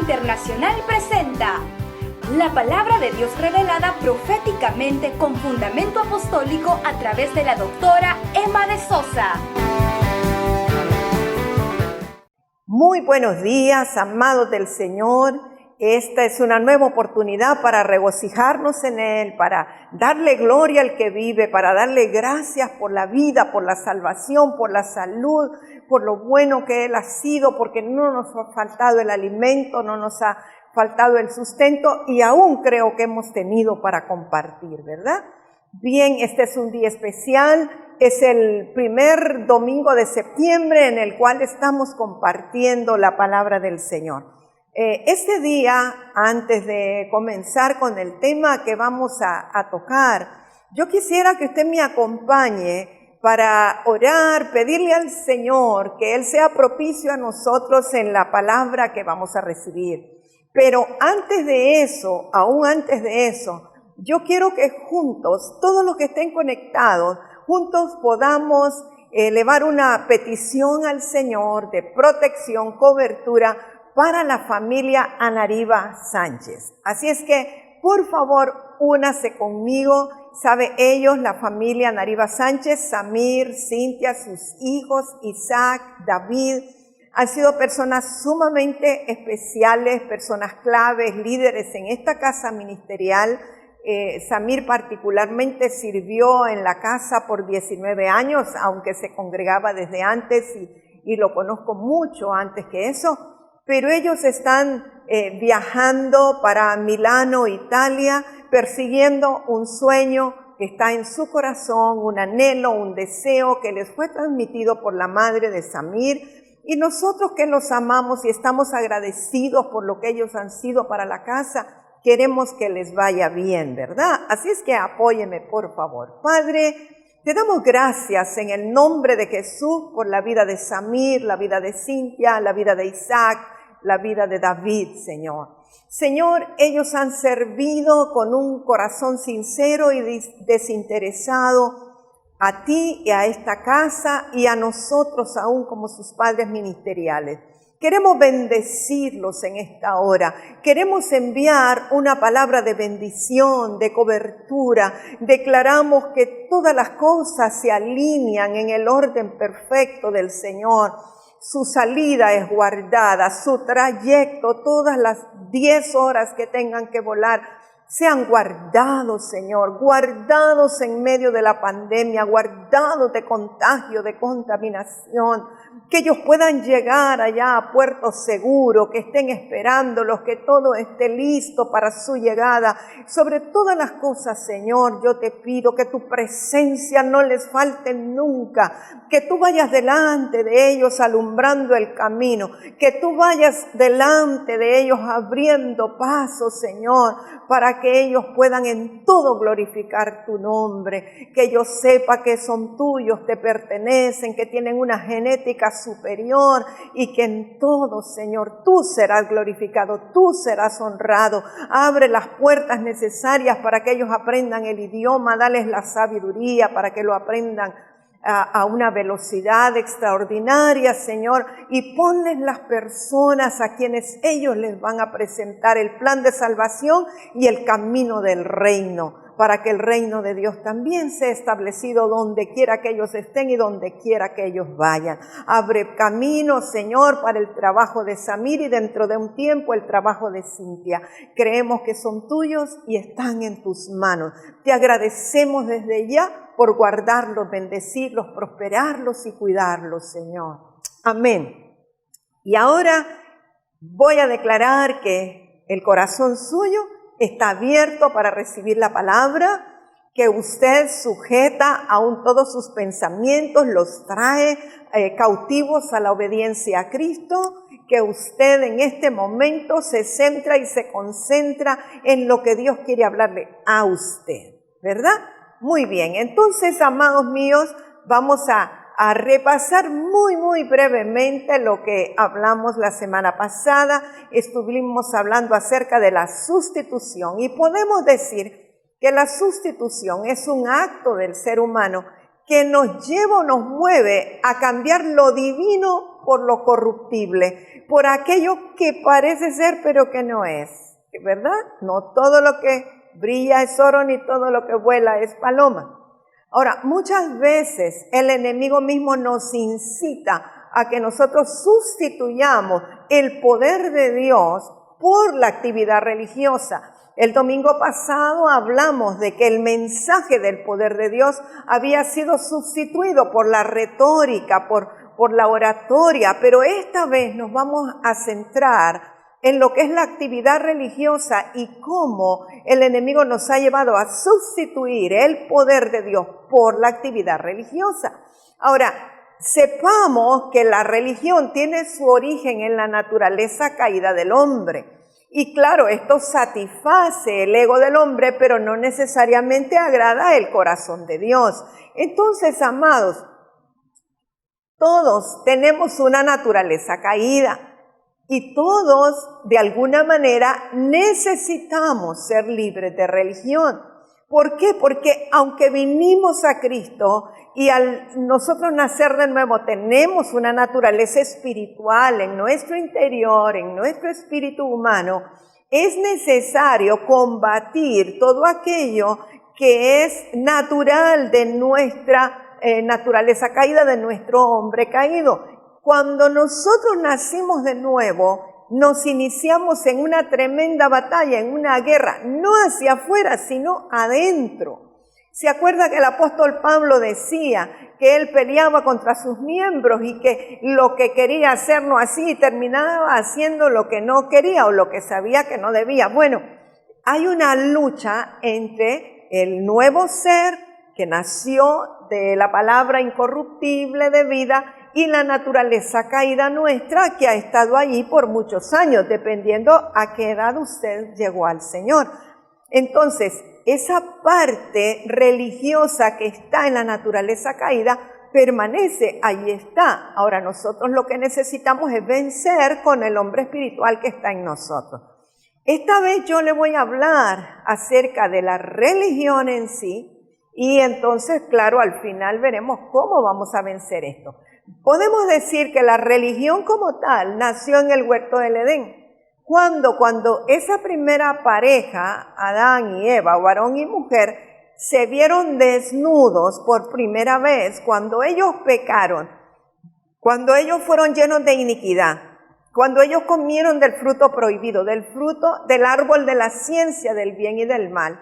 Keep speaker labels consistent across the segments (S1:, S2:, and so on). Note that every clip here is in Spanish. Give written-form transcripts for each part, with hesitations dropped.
S1: Internacional presenta la palabra de Dios revelada proféticamente con fundamento apostólico a través de la doctora Emma de Sosa.
S2: Muy buenos días, amados del Señor. Esta es una nueva oportunidad para regocijarnos en Él, para darle gloria al que vive, para darle gracias por la vida, por la salvación, por la salud, por lo bueno que Él ha sido, porque no nos ha faltado el alimento, no nos ha faltado el sustento y aún creo que hemos tenido para compartir, ¿verdad? Bien, este es un día especial, es el primer domingo de septiembre en el cual estamos compartiendo la palabra del Señor. Este día, antes de comenzar con el tema que vamos a tocar, yo quisiera que usted me acompañe para orar, pedirle al Señor que Él sea propicio a nosotros en la palabra que vamos a recibir. Pero antes de eso, aún antes de eso, yo quiero que juntos, todos los que estén conectados, juntos podamos elevar una petición al Señor de protección, cobertura para la familia Anariba Sánchez. Así es que, por favor, únase conmigo. Sabe, ellos, la familia Anariba Sánchez, Samir, Cintia, sus hijos, Isaac, David, han sido personas sumamente especiales, personas claves, líderes en esta casa ministerial. Samir particularmente sirvió en la casa por 19 años, aunque se congregaba desde antes y lo conozco mucho antes que eso. Pero ellos están viajando para Milano, Italia, persiguiendo un sueño que está en su corazón, un anhelo, un deseo que les fue transmitido por la madre de Samir. Y nosotros que los amamos y estamos agradecidos por lo que ellos han sido para la casa, queremos que les vaya bien, ¿verdad? Así es que apóyeme, por favor. Padre, te damos gracias en el nombre de Jesús por la vida de Samir, la vida de Cintia, la vida de Isaac, la vida de David, Señor. Señor, ellos han servido con un corazón sincero y desinteresado a ti y a esta casa y a nosotros aún como sus padres ministeriales. Queremos bendecirlos en esta hora. Queremos enviar una palabra de bendición, de cobertura. Declaramos que todas las cosas se alinean en el orden perfecto del Señor. Su salida es guardada, su trayecto, todas las 10 horas que tengan que volar, sean guardados, Señor, guardados en medio de la pandemia, guardados de contagio, de contaminación, que ellos puedan llegar allá a puerto seguro, que estén esperándolos, que todo esté listo para su llegada. Sobre todas las cosas, Señor, yo te pido que tu presencia no les falte nunca, que tú vayas delante de ellos alumbrando el camino, que tú vayas delante de ellos abriendo pasos, Señor, para que ellos puedan en todo glorificar tu nombre, que ellos sepan que son tuyos, te pertenecen, que tienen una genética superior y que en todo, Señor, tú serás glorificado, tú serás honrado. Abre las puertas necesarias para que ellos aprendan el idioma, dales la sabiduría para que lo aprendan a una velocidad extraordinaria, Señor, y ponles las personas a quienes ellos les van a presentar el plan de salvación y el camino del reino, para que el reino de Dios también sea establecido donde quiera que ellos estén y donde quiera que ellos vayan. Abre camino, Señor, para el trabajo de Samir y dentro de un tiempo el trabajo de Cintia. Creemos que son tuyos y están en tus manos. Te agradecemos desde ya por guardarlos, bendecirlos, prosperarlos y cuidarlos, Señor. Amén. Y ahora voy a declarar que el corazón suyo está abierto para recibir la palabra, que usted sujeta aún todos sus pensamientos, los trae cautivos a la obediencia a Cristo, que usted en este momento se centra y se concentra en lo que Dios quiere hablarle a usted, ¿verdad? Muy bien, entonces, amados míos, vamos a repasar muy brevemente lo que hablamos la semana pasada. Estuvimos hablando acerca de la sustitución y podemos decir que la sustitución es un acto del ser humano que nos lleva o nos mueve a cambiar lo divino por lo corruptible, por aquello que parece ser pero que no es, ¿verdad? No todo lo que brilla es oro, ni todo lo que vuela es paloma. Ahora, muchas veces el enemigo mismo nos incita a que nosotros sustituyamos el poder de Dios por la actividad religiosa. El domingo pasado hablamos de que el mensaje del poder de Dios había sido sustituido por la retórica, por la oratoria, pero esta vez nos vamos a centrar en lo que es la actividad religiosa y cómo el enemigo nos ha llevado a sustituir el poder de Dios por la actividad religiosa. Ahora, sepamos que la religión tiene su origen en la naturaleza caída del hombre. Y claro, esto satisface el ego del hombre, pero no necesariamente agrada el corazón de Dios. Entonces, amados, todos tenemos una naturaleza caída y todos, de alguna manera, necesitamos ser libres de religión. ¿Por qué? Porque aunque vinimos a Cristo y al nosotros nacer de nuevo tenemos una naturaleza espiritual en nuestro interior, en nuestro espíritu humano, es necesario combatir todo aquello que es natural de nuestra naturaleza caída, de nuestro hombre caído. Cuando nosotros nacimos de nuevo, nos iniciamos en una tremenda batalla, en una guerra, no hacia afuera, sino adentro. ¿Se acuerda que el apóstol Pablo decía que él peleaba contra sus miembros y que lo que quería hacer no hacía y terminaba haciendo lo que no quería o lo que sabía que no debía? Bueno, hay una lucha entre el nuevo ser que nació de la palabra incorruptible de vida y la naturaleza caída nuestra que ha estado allí por muchos años, dependiendo a qué edad usted llegó al Señor. Entonces, esa parte religiosa que está en la naturaleza caída permanece, ahí está. Ahora nosotros lo que necesitamos es vencer con el hombre espiritual que está en nosotros. Esta vez yo le voy a hablar acerca de la religión en sí y entonces, claro, al final veremos cómo vamos a vencer esto. Podemos decir que la religión como tal nació en el huerto del Edén. Cuando esa primera pareja, Adán y Eva, varón y mujer, se vieron desnudos por primera vez, cuando ellos pecaron, cuando ellos fueron llenos de iniquidad, cuando ellos comieron del fruto prohibido, del fruto del árbol de la ciencia del bien y del mal,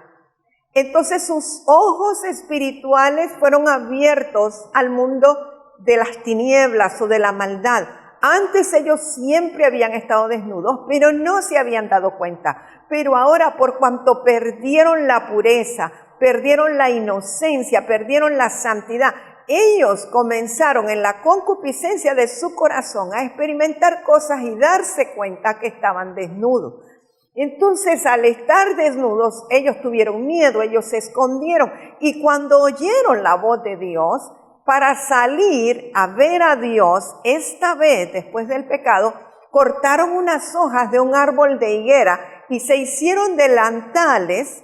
S2: entonces sus ojos espirituales fueron abiertos al mundo de las tinieblas o de la maldad. Antes ellos siempre habían estado desnudos, pero no se habían dado cuenta. Pero ahora, por cuanto perdieron la pureza, perdieron la inocencia, perdieron la santidad, ellos comenzaron en la concupiscencia de su corazón a experimentar cosas y darse cuenta que estaban desnudos. Entonces, al estar desnudos, ellos tuvieron miedo, ellos se escondieron. Y cuando oyeron la voz de Dios, para salir a ver a Dios, esta vez, después del pecado, cortaron unas hojas de un árbol de higuera y se hicieron delantales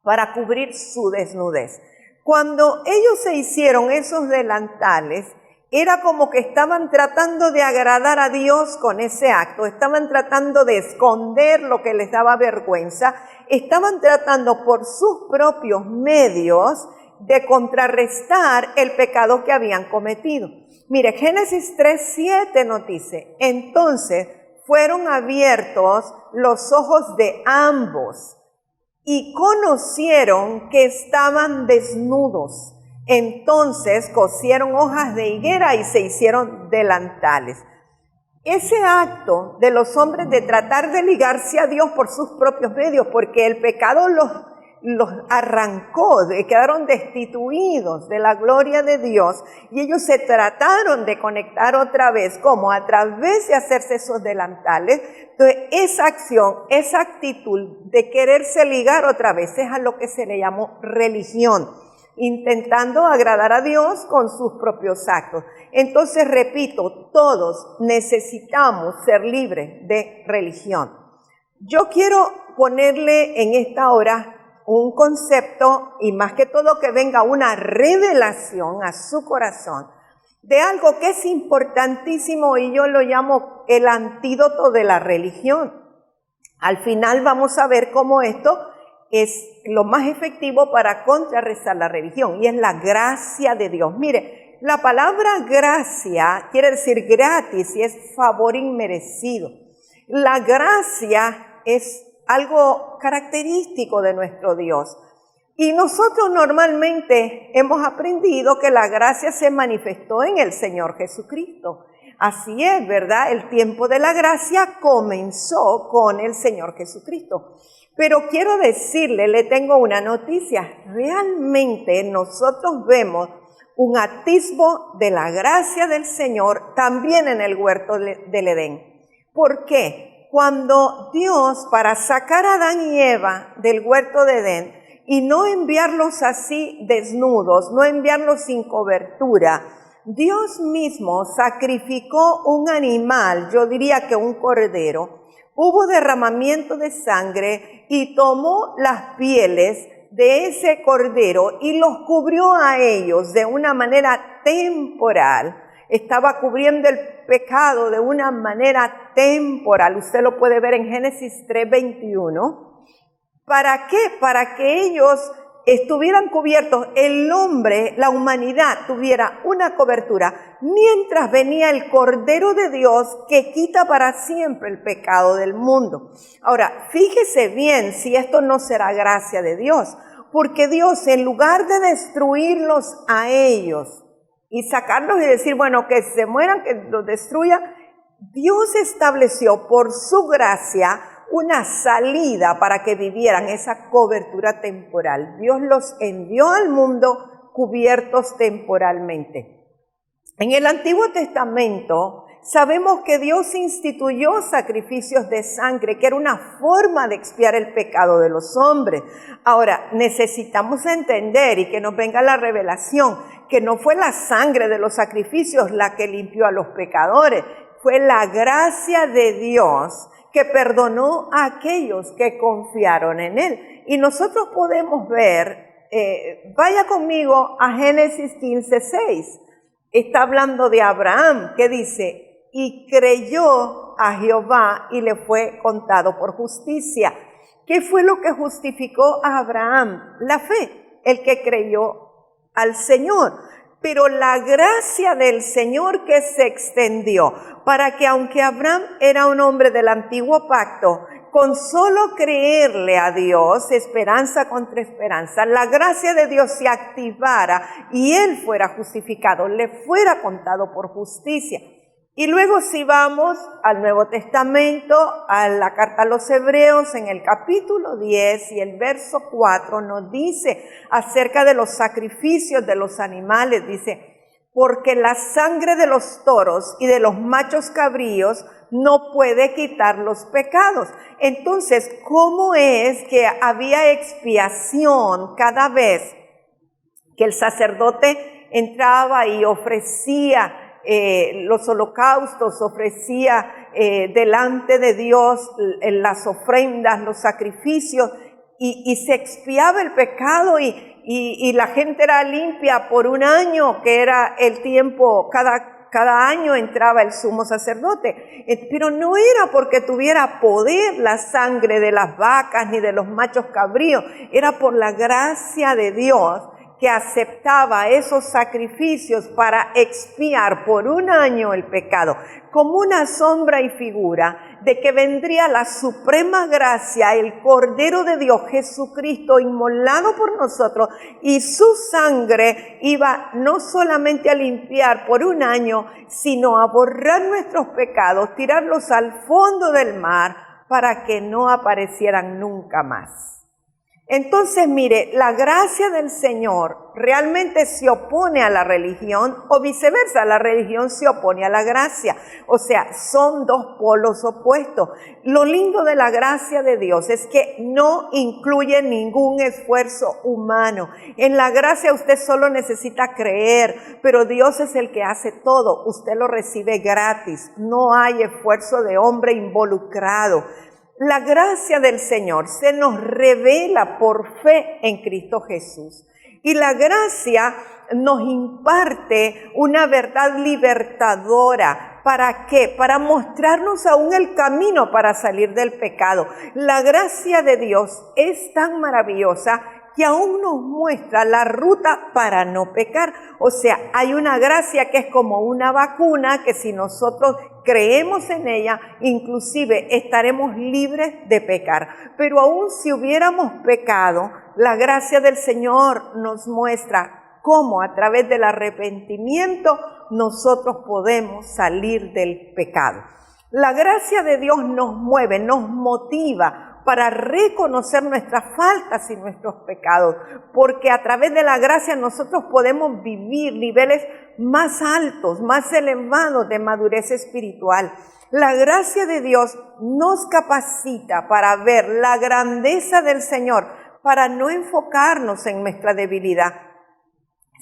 S2: para cubrir su desnudez. Cuando ellos se hicieron esos delantales, era como que estaban tratando de agradar a Dios con ese acto, estaban tratando de esconder lo que les daba vergüenza, estaban tratando por sus propios medios de contrarrestar el pecado que habían cometido. Mire, Génesis 3:7 nos dice, entonces fueron abiertos los ojos de ambos y conocieron que estaban desnudos. Entonces cosieron hojas de higuera y se hicieron delantales. Ese acto de los hombres de tratar de ligarse a Dios por sus propios medios, porque el pecado los arrancó, quedaron destituidos de la gloria de Dios y ellos se trataron de conectar otra vez, como a través de hacerse esos delantales. Entonces esa acción, esa actitud de quererse ligar otra vez es a lo que se le llamó religión, intentando agradar a Dios con sus propios actos. Entonces, repito, todos necesitamos ser libres de religión. Yo quiero ponerle en esta hora un concepto y más que todo que venga una revelación a su corazón de algo que es importantísimo y yo lo llamo el antídoto de la religión. Al final vamos a ver cómo esto es lo más efectivo para contrarrestar la religión y es la gracia de Dios. Mire, la palabra gracia quiere decir gratis y es favor inmerecido. La gracia es algo característico de nuestro Dios. Y nosotros normalmente hemos aprendido que la gracia se manifestó en el Señor Jesucristo. Así es, ¿verdad? El tiempo de la gracia comenzó con el Señor Jesucristo. Pero quiero decirle, le tengo una noticia. Realmente nosotros vemos un atisbo de la gracia del Señor también en el huerto del Edén. ¿Por qué? Cuando Dios, para sacar a Adán y Eva del huerto de Edén, y no enviarlos así desnudos, no enviarlos sin cobertura, Dios mismo sacrificó un animal, yo diría que un cordero. Hubo derramamiento de sangre y tomó las pieles de ese cordero y los cubrió a ellos de una manera temporal. Estaba cubriendo el pecado de una manera temporal. Usted lo puede ver en Génesis 3:21. ¿Para qué? Para que ellos estuvieran cubiertos, el hombre, la humanidad tuviera una cobertura, mientras venía el Cordero de Dios que quita para siempre el pecado del mundo. Ahora, fíjese bien si esto no será gracia de Dios, porque Dios, en lugar de destruirlos a ellos y sacarlos y decir, bueno, que se mueran, que los destruya, Dios estableció por su gracia una salida para que vivieran esa cobertura temporal. Dios los envió al mundo cubiertos temporalmente. En el Antiguo Testamento sabemos que Dios instituyó sacrificios de sangre, que era una forma de expiar el pecado de los hombres. Ahora, necesitamos entender y que nos venga la revelación, que no fue la sangre de los sacrificios la que limpió a los pecadores, fue la gracia de Dios que perdonó a aquellos que confiaron en Él. Y nosotros podemos ver, vaya conmigo a Génesis 15:6. Está hablando de Abraham, que dice, y creyó a Jehová y le fue contado por justicia. ¿Qué fue lo que justificó a Abraham? La fe, el que creyó al Señor. Pero la gracia del Señor que se extendió para que aunque Abraham era un hombre del antiguo pacto, con solo creerle a Dios, esperanza contra esperanza, la gracia de Dios se activara y él fuera justificado, le fuera contado por justicia. Y luego si vamos al Nuevo Testamento, a la carta a los Hebreos, en el capítulo 10 y el verso 4 nos dice acerca de los sacrificios de los animales, dice, porque la sangre de los toros y de los machos cabríos no puede quitar los pecados. Entonces, ¿cómo es que había expiación cada vez que el sacerdote entraba y ofrecía los holocaustos, ofrecía delante de Dios las ofrendas, los sacrificios, y se expiaba el pecado y la gente era limpia por un año, que era el tiempo, cada año entraba el sumo sacerdote, pero no era porque tuviera poder la sangre de las vacas ni de los machos cabríos, era por la gracia de Dios que aceptaba esos sacrificios para expiar por un año el pecado, como una sombra y figura de que vendría la suprema gracia, el Cordero de Dios, Jesucristo, inmolado por nosotros, y su sangre iba no solamente a limpiar por un año, sino a borrar nuestros pecados, tirarlos al fondo del mar para que no aparecieran nunca más. Entonces, mire, la gracia del Señor realmente se opone a la religión o viceversa, la religión se opone a la gracia. O sea, son dos polos opuestos. Lo lindo de la gracia de Dios es que no incluye ningún esfuerzo humano. En la gracia usted solo necesita creer, pero Dios es el que hace todo. Usted lo recibe gratis. No hay esfuerzo de hombre involucrado. La gracia del Señor se nos revela por fe en Cristo Jesús. Y la gracia nos imparte una verdad libertadora. ¿Para qué? Para mostrarnos aún el camino para salir del pecado. La gracia de Dios es tan maravillosa que aún nos muestra la ruta para no pecar. O sea, hay una gracia que es como una vacuna que si nosotros creemos en ella, inclusive estaremos libres de pecar. Pero aún si hubiéramos pecado, la gracia del Señor nos muestra cómo a través del arrepentimiento nosotros podemos salir del pecado. La gracia de Dios nos mueve, nos motiva para reconocer nuestras faltas y nuestros pecados, porque a través de la gracia nosotros podemos vivir niveles más altos, más elevados de madurez espiritual. La gracia de Dios nos capacita para ver la grandeza del Señor, para no enfocarnos en nuestra debilidad.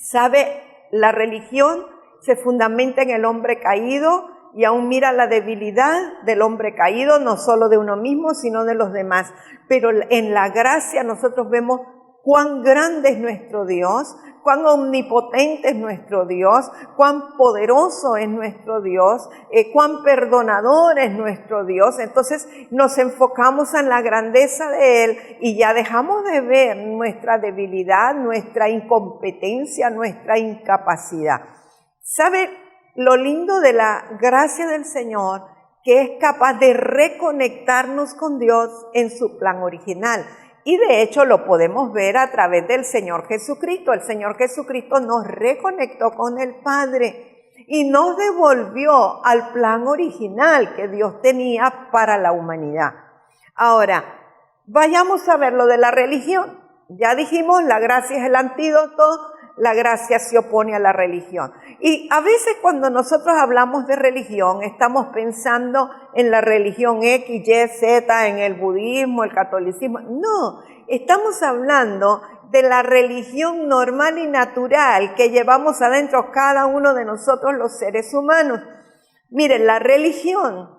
S2: ¿Sabe? La religión se fundamenta en el hombre caído y aún mira la debilidad del hombre caído, no solo de uno mismo, sino de los demás. Pero en la gracia nosotros vemos cuán grande es nuestro Dios, cuán omnipotente es nuestro Dios, cuán poderoso es nuestro Dios, cuán perdonador es nuestro Dios. Entonces nos enfocamos en la grandeza de Él y ya dejamos de ver nuestra debilidad, nuestra incompetencia, nuestra incapacidad. ¿Sabe lo lindo de la gracia del Señor? Que es capaz de reconectarnos con Dios en su plan original. Y de hecho lo podemos ver a través del Señor Jesucristo. El Señor Jesucristo nos reconectó con el Padre y nos devolvió al plan original que Dios tenía para la humanidad. Ahora, vayamos a ver lo de la religión. Ya dijimos, la gracia es el antídoto. La gracia se opone a la religión. Y a veces cuando nosotros hablamos de religión, estamos pensando en la religión X, Y, Z, en el budismo, el catolicismo. No, estamos hablando de la religión normal y natural que llevamos adentro cada uno de nosotros los seres humanos. Miren, la religión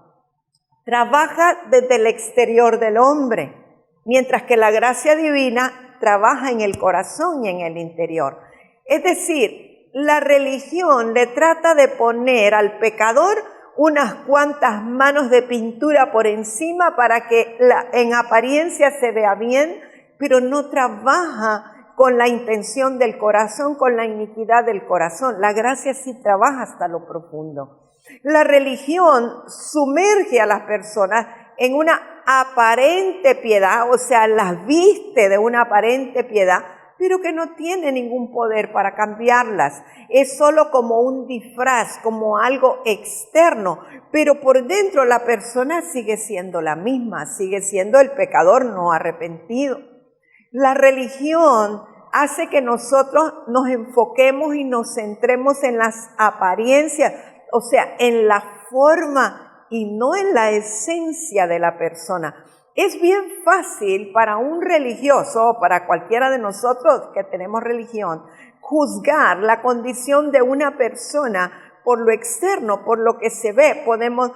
S2: trabaja desde el exterior del hombre, mientras que la gracia divina trabaja en el corazón y en el interior. Es decir, la religión le trata de poner al pecador unas cuantas manos de pintura por encima para que en apariencia se vea bien, pero no trabaja con la intención del corazón, con la iniquidad del corazón. La gracia sí trabaja hasta lo profundo. La religión sumerge a las personas en una aparente piedad, o sea, las viste de una aparente piedad, pero que no tiene ningún poder para cambiarlas. Es solo como un disfraz, como algo externo, pero por dentro la persona sigue siendo la misma, sigue siendo el pecador no arrepentido. La religión hace que nosotros nos enfoquemos y nos centremos en las apariencias, o sea, en la forma y no en la esencia de la persona. Es bien fácil para un religioso o para cualquiera de nosotros que tenemos religión juzgar la condición de una persona por lo externo, por lo que se ve. Podemos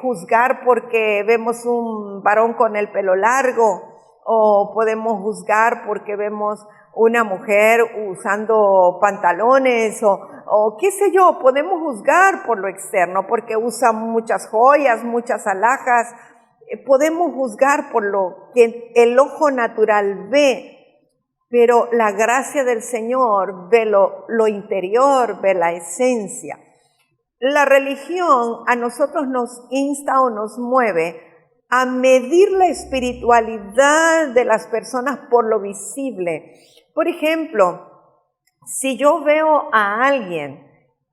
S2: juzgar porque vemos un varón con el pelo largo, o podemos juzgar porque vemos una mujer usando pantalones o qué sé yo. Podemos juzgar por lo externo porque usa muchas joyas, muchas alhajas. Podemos juzgar por lo que el ojo natural ve, pero la gracia del Señor ve lo interior, ve la esencia. La religión a nosotros nos insta o nos mueve a medir la espiritualidad de las personas por lo visible. Por ejemplo, si yo veo a alguien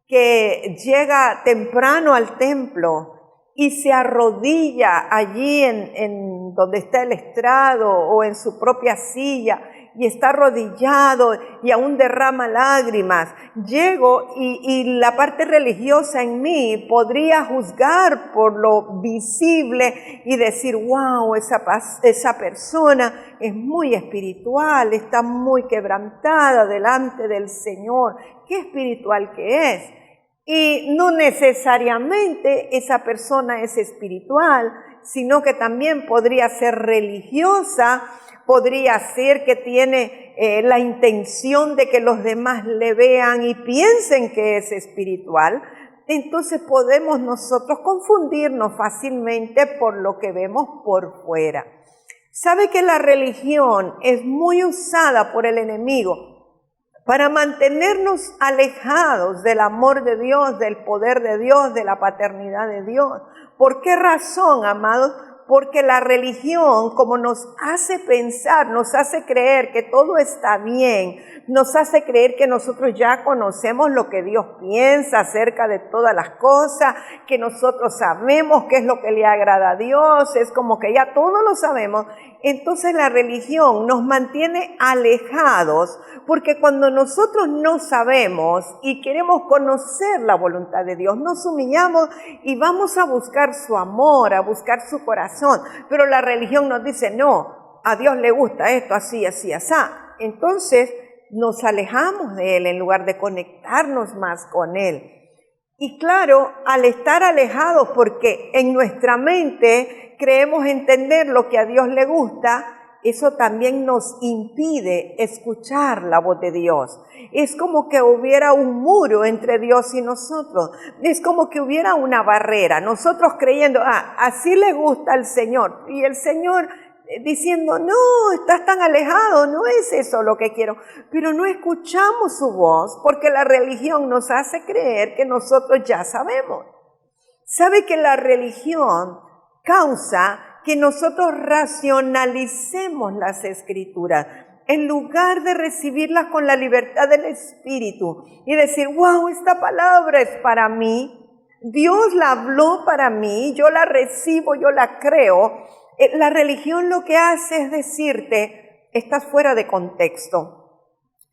S2: que llega temprano al templo y se arrodilla allí en donde está el estrado o en su propia silla y está arrodillado y aún derrama lágrimas, llego y la parte religiosa en mí podría juzgar por lo visible y decir, wow, esa persona es muy espiritual, está muy quebrantada delante del Señor, qué espiritual que es. Y no necesariamente esa persona es espiritual, sino que también podría ser religiosa podría ser que tiene la intención de que los demás le vean y piensen que es espiritual. Entonces podemos nosotros confundirnos fácilmente por lo que vemos por fuera. ¿Sabe que la religión es muy usada por el enemigo para mantenernos alejados del amor de Dios, del poder de Dios, de la paternidad de Dios? ¿Por qué razón, amados? Porque la religión, como nos hace pensar, nos hace creer que todo está bien, nos hace creer que nosotros ya conocemos lo que Dios piensa acerca de todas las cosas, que nosotros sabemos qué es lo que le agrada a Dios, es como que ya todo lo sabemos. Entonces la religión nos mantiene alejados, porque cuando nosotros no sabemos y queremos conocer la voluntad de Dios, nos humillamos y vamos a buscar su amor, a buscar su corazón. Pero la religión nos dice, no, a Dios le gusta esto, así, así, así. Entonces nos alejamos de Él en lugar de conectarnos más con Él. Y claro, al estar alejados, porque en nuestra mente creemos entender lo que a Dios le gusta, eso también nos impide escuchar la voz de Dios. Es como que hubiera un muro entre Dios y nosotros. Es como que hubiera una barrera. Nosotros creyendo, así le gusta al Señor. Y el Señor diciendo, no, estás tan alejado, no es eso lo que quiero. Pero no escuchamos su voz porque la religión nos hace creer que nosotros ya sabemos. ¿Sabe que la religión causa que nosotros racionalicemos las Escrituras en lugar de recibirlas con la libertad del Espíritu y decir, wow, esta palabra es para mí, Dios la habló para mí, yo la recibo, yo la creo? La religión lo que hace es decirte, estás fuera de contexto.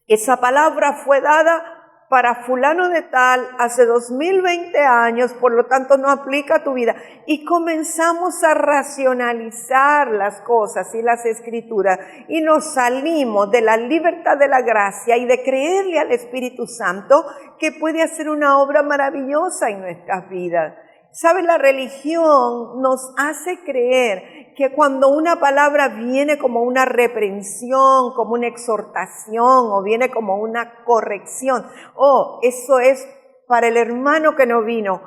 S2: Esa palabra fue dada para fulano de tal hace 2020 años, por lo tanto no aplica a tu vida. Y comenzamos a racionalizar las cosas y las Escrituras y nos salimos de la libertad de la gracia y de creerle al Espíritu Santo que puede hacer una obra maravillosa en nuestras vidas. ¿Sabe? La religión nos hace creer que cuando una palabra viene como una reprensión, como una exhortación o viene como una corrección, eso es para el hermano que no vino,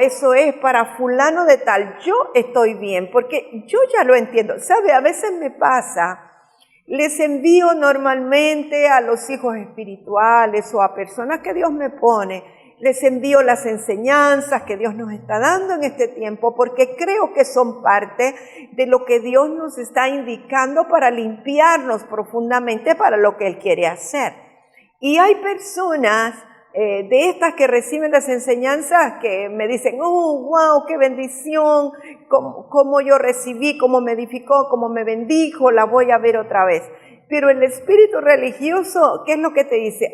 S2: eso es para fulano de tal, yo estoy bien, porque yo ya lo entiendo. ¿Sabe? A veces me pasa, les envío normalmente a los hijos espirituales o a personas que Dios me pone, les envío las enseñanzas que Dios nos está dando en este tiempo porque creo que son parte de lo que Dios nos está indicando para limpiarnos profundamente para lo que Él quiere hacer. Y hay personas de estas que reciben las enseñanzas que me dicen, wow, qué bendición, cómo yo recibí, cómo me edificó, cómo me bendijo, la voy a ver otra vez. Pero el espíritu religioso, ¿qué es lo que te dice?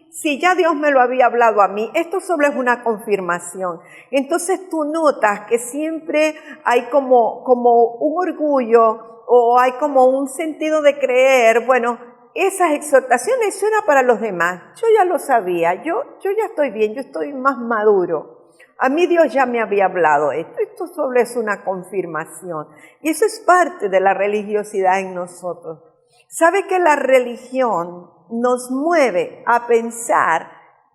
S2: Sí, ya Dios me lo había hablado a mí, esto solo es una confirmación. Entonces tú notas que siempre hay como un orgullo o hay como un sentido de creer, bueno, esas exhortaciones eso era para los demás, yo ya lo sabía, yo ya estoy bien, yo estoy más maduro. A mí Dios ya me había hablado esto solo es una confirmación. Y eso es parte de la religiosidad en nosotros. ¿Sabe que la religión nos mueve a pensar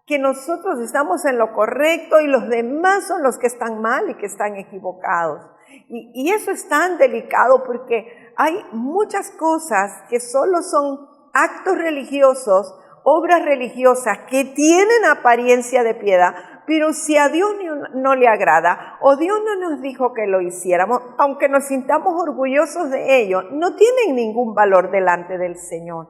S2: que nosotros estamos en lo correcto y los demás son los que están mal y que están equivocados? Y eso es tan delicado porque hay muchas cosas que solo son actos religiosos, obras religiosas que tienen apariencia de piedad, pero si a Dios no le agrada o Dios no nos dijo que lo hiciéramos, aunque nos sintamos orgullosos de ello, no tienen ningún valor delante del Señor.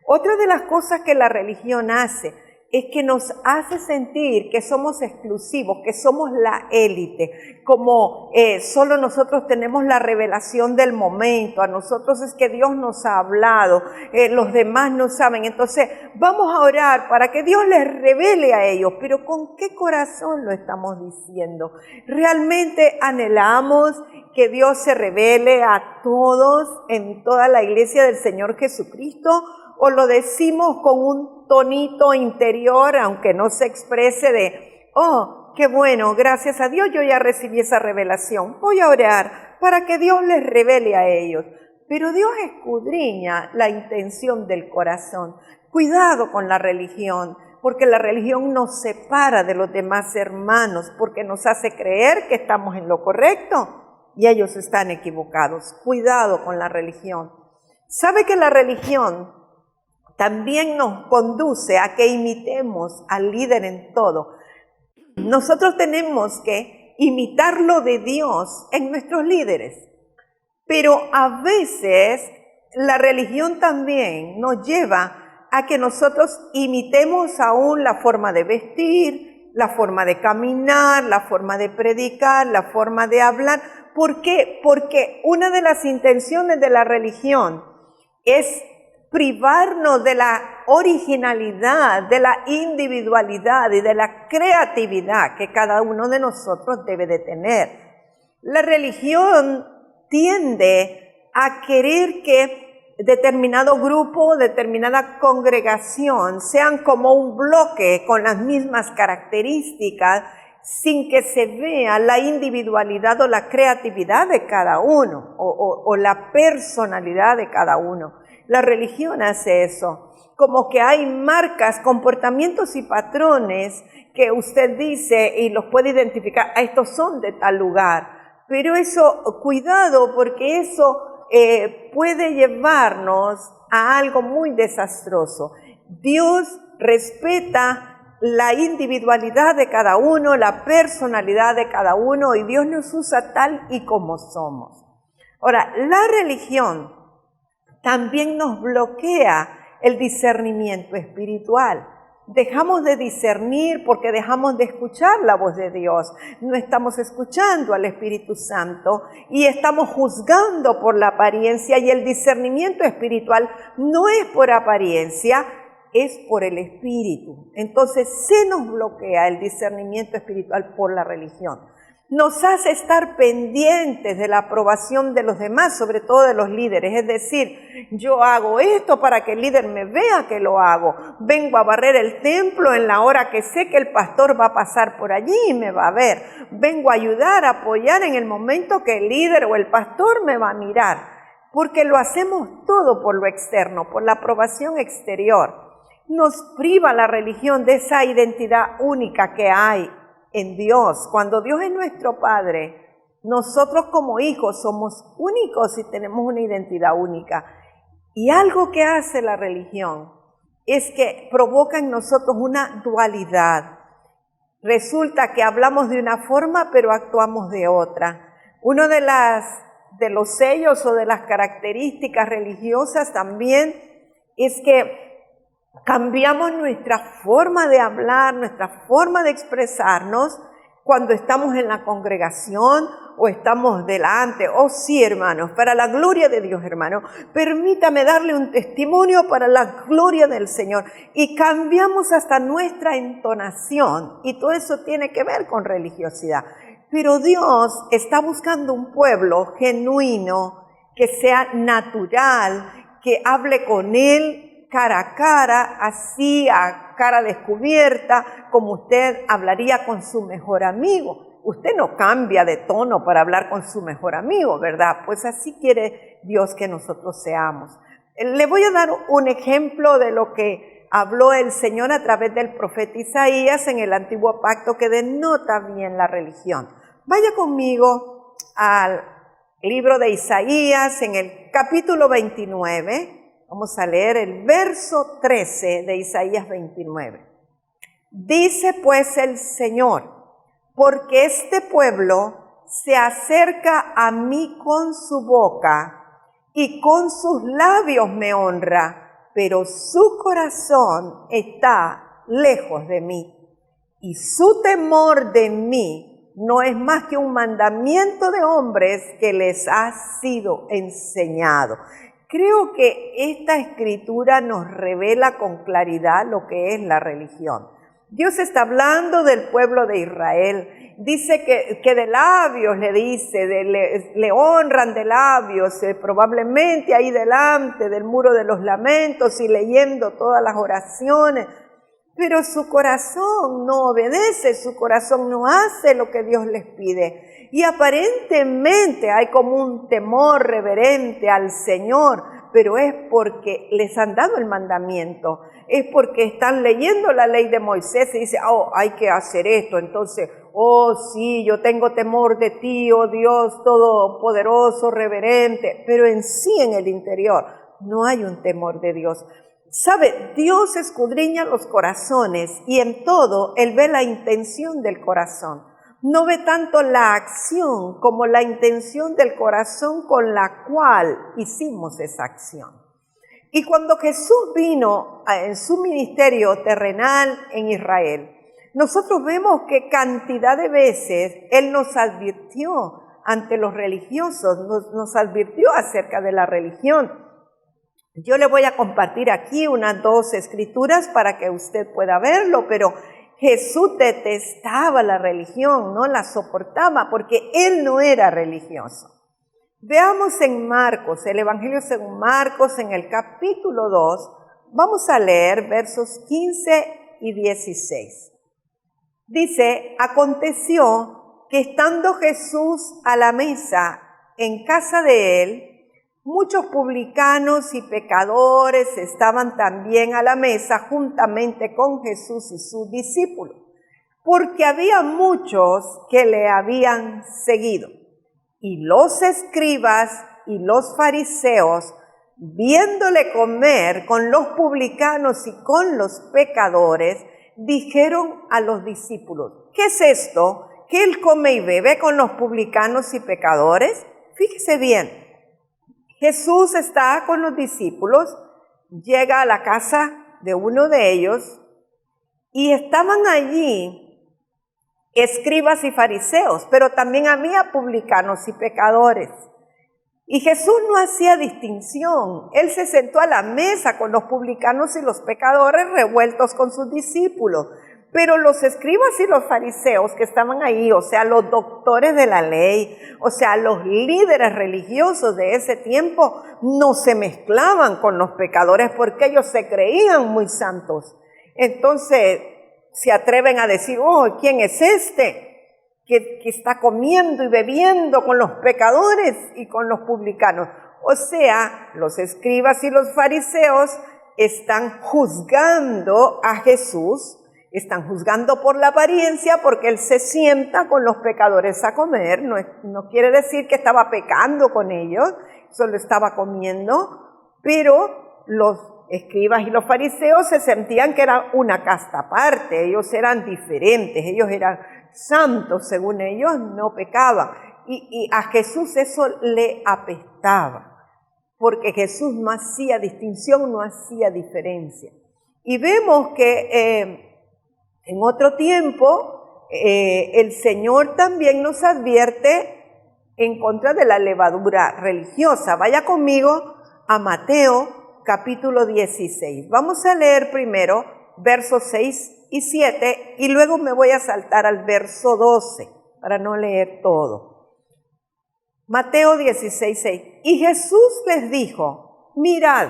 S2: Otra de las cosas que la religión hace es que nos hace sentir que somos exclusivos, que somos la élite, como solo nosotros tenemos la revelación del momento, a nosotros es que Dios nos ha hablado, los demás no saben, entonces vamos a orar para que Dios les revele a ellos, pero ¿con qué corazón lo estamos diciendo? ¿Realmente anhelamos que Dios se revele a todos en toda la iglesia del Señor Jesucristo? ¿O lo decimos con un tonito interior, aunque no se exprese de, qué bueno, gracias a Dios yo ya recibí esa revelación, voy a orar para que Dios les revele a ellos? pero Dios escudriña la intención del corazón. Cuidado con la religión, porque la religión nos separa de los demás hermanos, porque nos hace creer que estamos en lo correcto y ellos están equivocados. Cuidado con la religión. ¿Sabe que la religión también nos conduce a que imitemos al líder en todo? Nosotros tenemos que imitar lo de Dios en nuestros líderes, pero a veces la religión también nos lleva a que nosotros imitemos aún la forma de vestir, la forma de caminar, la forma de predicar, la forma de hablar. ¿Por qué? Porque una de las intenciones de la religión es privarnos de la originalidad, de la individualidad y de la creatividad que cada uno de nosotros debe de tener. La religión tiende a querer que determinado grupo, determinada congregación sean como un bloque con las mismas características, sin que se vea la individualidad o la creatividad de cada uno o la personalidad de cada uno. La religión hace eso, como que hay marcas, comportamientos y patrones que usted dice y los puede identificar, estos son de tal lugar, pero eso, cuidado, porque eso puede llevarnos a algo muy desastroso. Dios respeta la individualidad de cada uno, la personalidad de cada uno, y Dios nos usa tal y como somos. Ahora, la religión también nos bloquea el discernimiento espiritual. Dejamos de discernir porque dejamos de escuchar la voz de Dios. No estamos escuchando al Espíritu Santo y estamos juzgando por la apariencia, y el discernimiento espiritual no es por apariencia, es por el Espíritu. Entonces se nos bloquea el discernimiento espiritual por la religión. Nos hace estar pendientes de la aprobación de los demás, sobre todo de los líderes. Es decir, yo hago esto para que el líder me vea que lo hago. Vengo a barrer el templo en la hora que sé que el pastor va a pasar por allí y me va a ver. Vengo a ayudar, a apoyar en el momento que el líder o el pastor me va a mirar. Porque lo hacemos todo por lo externo, por la aprobación exterior. Nos priva la religión de esa identidad única que hay en Dios. Cuando Dios es nuestro Padre, nosotros como hijos somos únicos y tenemos una identidad única. Y algo que hace la religión es que provoca en nosotros una dualidad. Resulta que hablamos de una forma, pero actuamos de otra. Uno de los sellos o de las características religiosas también es que cambiamos nuestra forma de hablar, nuestra forma de expresarnos cuando estamos en la congregación o estamos delante. Oh sí, hermanos, para la gloria de Dios, hermano, permítame darle un testimonio para la gloria del Señor. Y cambiamos hasta nuestra entonación, y todo eso tiene que ver con religiosidad. Pero Dios está buscando un pueblo genuino, que sea natural, que hable con Él cara a cara, así a cara descubierta, como usted hablaría con su mejor amigo. Usted no cambia de tono para hablar con su mejor amigo, ¿verdad? Pues así quiere Dios que nosotros seamos. Le voy a dar un ejemplo de lo que habló el Señor a través del profeta Isaías en el Antiguo Pacto, que denota bien la religión. Vaya conmigo al libro de Isaías en el capítulo 29. Vamos a leer el verso 13 de Isaías 29. Dice pues el Señor: porque este pueblo se acerca a mí con su boca y con sus labios me honra, pero su corazón está lejos de mí, y su temor de mí no es más que un mandamiento de hombres que les ha sido enseñado. Creo que esta escritura nos revela con claridad lo que es la religión. Dios está hablando del pueblo de Israel. Dice que de labios le dice, le honran de labios, probablemente ahí delante del muro de los lamentos y leyendo todas las oraciones. Pero su corazón no obedece, su corazón no hace lo que Dios les pide. Y aparentemente hay como un temor reverente al Señor, pero es porque les han dado el mandamiento, es porque están leyendo la ley de Moisés y dicen, oh, hay que hacer esto, entonces, oh sí, yo tengo temor de ti, oh Dios todopoderoso, reverente, pero en sí, en el interior, no hay un temor de Dios. ¿Sabe? Dios escudriña los corazones y en todo Él ve la intención del corazón. No ve tanto la acción como la intención del corazón con la cual hicimos esa acción. Y cuando Jesús vino en su ministerio terrenal en Israel, nosotros vemos que cantidad de veces Él nos advirtió ante los religiosos, nos advirtió acerca de la religión. Yo le voy a compartir aquí unas 2 escrituras para que usted pueda verlo, pero Jesús detestaba la religión, no la soportaba porque Él no era religioso. Veamos en Marcos, el Evangelio según Marcos, en el capítulo 2, vamos a leer versos 15 y 16. Dice, aconteció que estando Jesús a la mesa en casa de Él, muchos publicanos y pecadores estaban también a la mesa juntamente con Jesús y sus discípulos, porque había muchos que le habían seguido. Y los escribas y los fariseos, viéndole comer con los publicanos y con los pecadores, dijeron a los discípulos, ¿qué es esto? ¿Que Él come y bebe con los publicanos y pecadores? Fíjese bien. Jesús está con los discípulos, llega a la casa de uno de ellos y estaban allí escribas y fariseos, pero también había publicanos y pecadores. Y Jesús no hacía distinción. Él se sentó a la mesa con los publicanos y los pecadores revueltos con sus discípulos. Pero los escribas y los fariseos que estaban ahí, o sea, los doctores de la ley, o sea, los líderes religiosos de ese tiempo, no se mezclaban con los pecadores porque ellos se creían muy santos. Entonces, se atreven a decir, oh, ¿quién es este que está comiendo y bebiendo con los pecadores y con los publicanos? O sea, los escribas y los fariseos están juzgando a Jesús. Están juzgando por la apariencia porque Él se sienta con los pecadores a comer. No quiere decir que estaba pecando con ellos, solo estaba comiendo, pero los escribas y los fariseos se sentían que era una casta aparte, ellos eran diferentes, ellos eran santos, según ellos no pecaban. Y a Jesús eso le apestaba, porque Jesús no hacía distinción, no hacía diferencia. Y vemos que en otro tiempo, el Señor también nos advierte en contra de la levadura religiosa. Vaya conmigo a Mateo capítulo 16. Vamos a leer primero versos 6 y 7 y luego me voy a saltar al verso 12 para no leer todo. Mateo 16, 6. Y Jesús les dijo, mirad,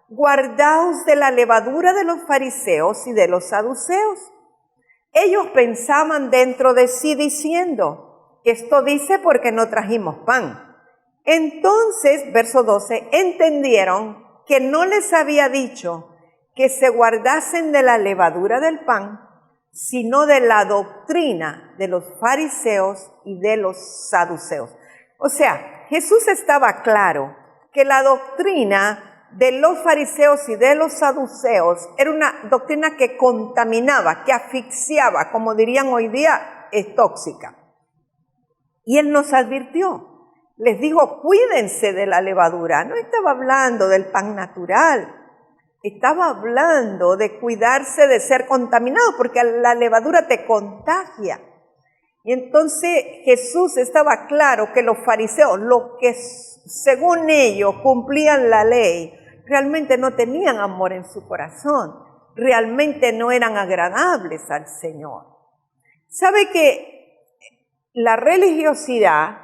S2: guardaos de la levadura de los fariseos y de los saduceos. Ellos pensaban dentro de sí diciendo, esto dice porque no trajimos pan. Entonces, verso 12, entendieron que no les había dicho que se guardasen de la levadura del pan, sino de la doctrina de los fariseos y de los saduceos. O sea, Jesús estaba claro que la doctrina de los fariseos y de los saduceos era una doctrina que contaminaba, que asfixiaba, como dirían hoy día, es tóxica. Y Él nos advirtió, les dijo, cuídense de la levadura. No estaba hablando del pan natural, estaba hablando de cuidarse de ser contaminado, porque la levadura te contagia. Y entonces Jesús estaba claro que los fariseos, los que según ellos cumplían la ley, realmente no tenían amor en su corazón, realmente no eran agradables al Señor. ¿Sabe que la religiosidad,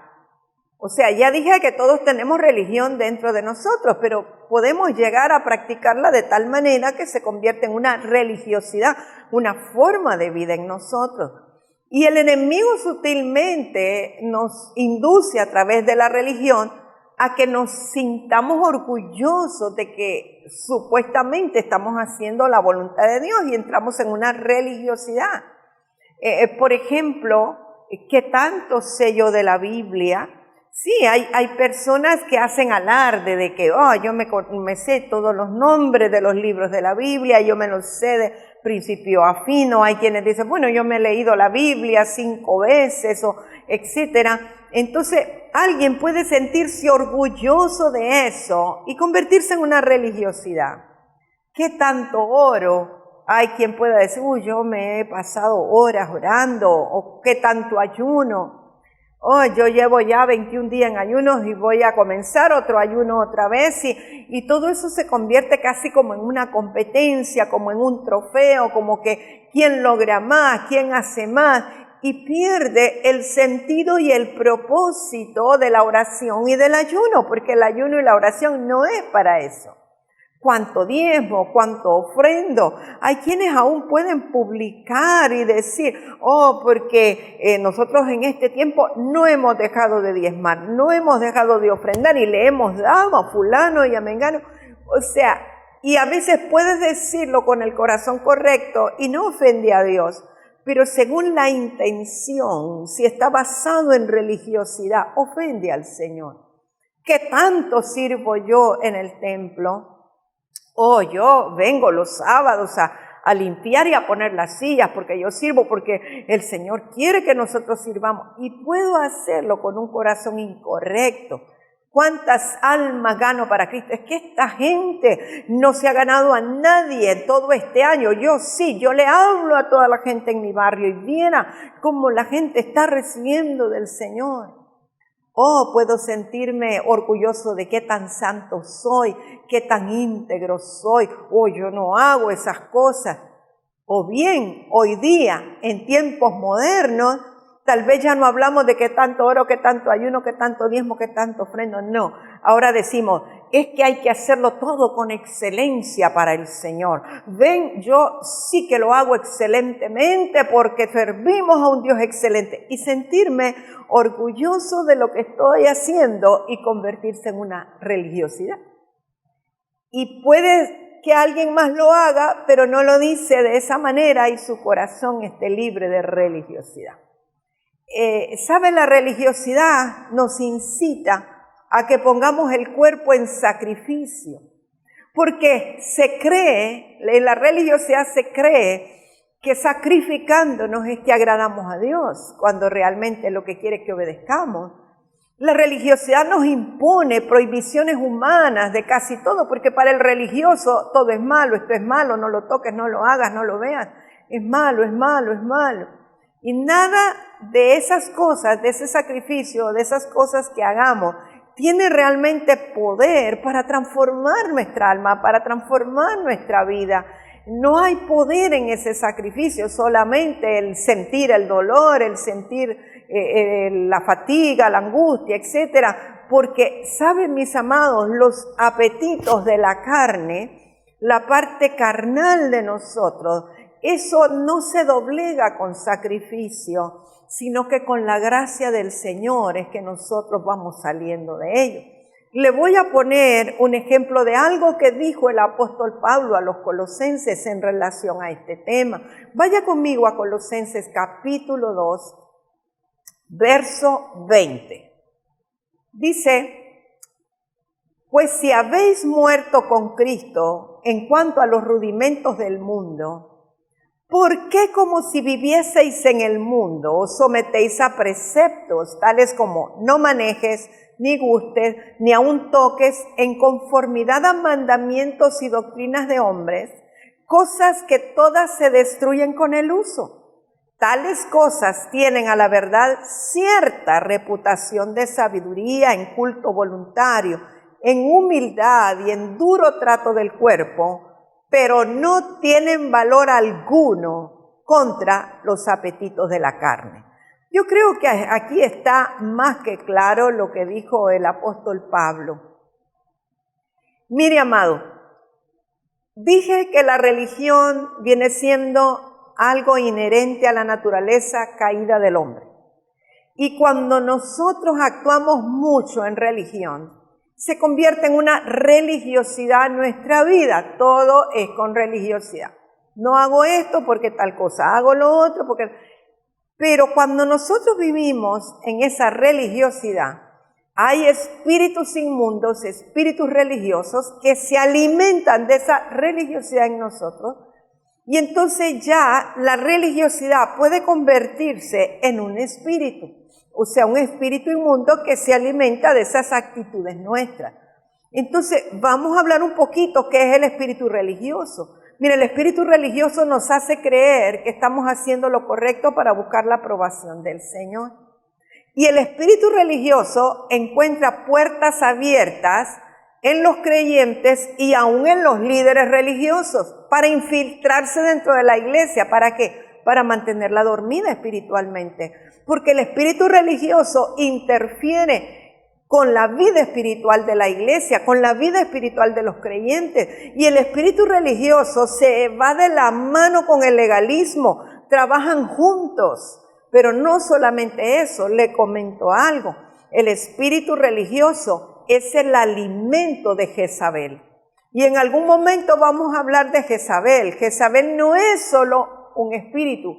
S2: o sea, ya dije que todos tenemos religión dentro de nosotros, pero podemos llegar a practicarla de tal manera que se convierte en una religiosidad, una forma de vida en nosotros? Y el enemigo sutilmente nos induce a través de la religión a que nos sintamos orgullosos de que supuestamente estamos haciendo la voluntad de Dios y entramos en una religiosidad. Por ejemplo, ¿qué tanto sé yo de la Biblia? Sí, hay personas que hacen alarde de que yo me sé todos los nombres de los libros de la Biblia, yo me los sé de principio a fin, o hay quienes dicen, bueno, yo me he leído la Biblia 5 veces, o etcétera. Entonces, alguien puede sentirse orgulloso de eso y convertirse en una religiosidad. ¿Qué tanto oro? Hay quien pueda decir, yo me he pasado horas orando, o qué tanto ayuno. Yo llevo ya 21 días en ayunos y voy a comenzar otro ayuno otra vez, y todo eso se convierte casi como en una competencia, como en un trofeo, como que quién logra más, quién hace más, y pierde el sentido y el propósito de la oración y del ayuno, porque el ayuno y la oración no es para eso. ¿Cuánto diezmo? ¿Cuánto ofrendo? Hay quienes aún pueden publicar y decir, porque nosotros en este tiempo no hemos dejado de diezmar, no hemos dejado de ofrendar y le hemos dado a fulano y a mengano. O sea, y a veces puedes decirlo con el corazón correcto y no ofende a Dios, pero según la intención, si está basado en religiosidad, ofende al Señor. ¿Qué tanto sirvo yo en el templo? Yo vengo los sábados a limpiar y a poner las sillas porque yo sirvo, porque el Señor quiere que nosotros sirvamos. Y puedo hacerlo con un corazón incorrecto. ¿Cuántas almas gano para Cristo? Es que esta gente no se ha ganado a nadie todo este año. Yo sí, yo le hablo a toda la gente en mi barrio y viera cómo la gente está recibiendo del Señor. Puedo sentirme orgulloso de qué tan santo soy, qué tan íntegro soy. Yo no hago esas cosas. O bien, hoy día, en tiempos modernos, tal vez ya no hablamos de qué tanto oro, qué tanto ayuno, qué tanto diezmo, qué tanto ofrendo. No, ahora decimos, es que hay que hacerlo todo con excelencia para el Señor. Ven, yo sí que lo hago excelentemente porque servimos a un Dios excelente. Y sentirme orgulloso de lo que estoy haciendo y convertirse en una religiosidad. Y puede que alguien más lo haga, pero no lo dice de esa manera y su corazón esté libre de religiosidad. ¿Sabe? La religiosidad nos incita a que pongamos el cuerpo en sacrificio, porque se cree, en la religiosidad se cree que sacrificándonos es que agradamos a Dios, cuando realmente lo que quiere es que obedezcamos. La religiosidad nos impone prohibiciones humanas de casi todo, porque para el religioso todo es malo, esto es malo, no lo toques, no lo hagas, no lo veas, es malo, es malo, es malo. Y nada de esas cosas, de ese sacrificio, de esas cosas que hagamos, tiene realmente poder para transformar nuestra alma, para transformar nuestra vida. No hay poder en ese sacrificio, solamente el sentir el dolor, el sentir la fatiga, la angustia, etcétera. Porque, ¿saben, mis amados? Los apetitos de la carne, la parte carnal de nosotros, eso no se doblega con sacrificio, sino que con la gracia del Señor es que nosotros vamos saliendo de ello. Le voy a poner un ejemplo de algo que dijo el apóstol Pablo a los colosenses en relación a este tema. Vaya conmigo a Colosenses capítulo 2, verso 20. Dice, pues si habéis muerto con Cristo en cuanto a los rudimentos del mundo, ¿por qué como si vivieseis en el mundo os sometéis a preceptos tales como no manejes, ni gustes, ni aun toques en conformidad a mandamientos y doctrinas de hombres, cosas que todas se destruyen con el uso? Tales cosas tienen a la verdad cierta reputación de sabiduría en culto voluntario, en humildad y en duro trato del cuerpo, pero no tienen valor alguno contra los apetitos de la carne. Yo creo que aquí está más que claro lo que dijo el apóstol Pablo. Mire, amado, dije que la religión viene siendo algo inherente a la naturaleza caída del hombre. Y cuando nosotros actuamos mucho en religión, se convierte en una religiosidad en nuestra vida. Todo es con religiosidad. No hago esto porque tal cosa, hago lo otro porque... Pero cuando nosotros vivimos en esa religiosidad, hay espíritus inmundos, espíritus religiosos que se alimentan de esa religiosidad en nosotros. Y entonces ya la religiosidad puede convertirse en un espíritu. O sea, un espíritu inmundo que se alimenta de esas actitudes nuestras. Entonces, vamos a hablar un poquito qué es el espíritu religioso. Mira, el espíritu religioso nos hace creer que estamos haciendo lo correcto para buscar la aprobación del Señor. Y el espíritu religioso encuentra puertas abiertas en los creyentes y aún en los líderes religiosos para infiltrarse dentro de la iglesia. ¿Para qué? Para mantenerla dormida espiritualmente. Porque el espíritu religioso interfiere con la vida espiritual de la iglesia, con la vida espiritual de los creyentes. Y el espíritu religioso se va de la mano con el legalismo, trabajan juntos. Pero no solamente eso, le comento algo. El espíritu religioso es el alimento de Jezabel. Y en algún momento vamos a hablar de Jezabel. Jezabel no es solo un espíritu.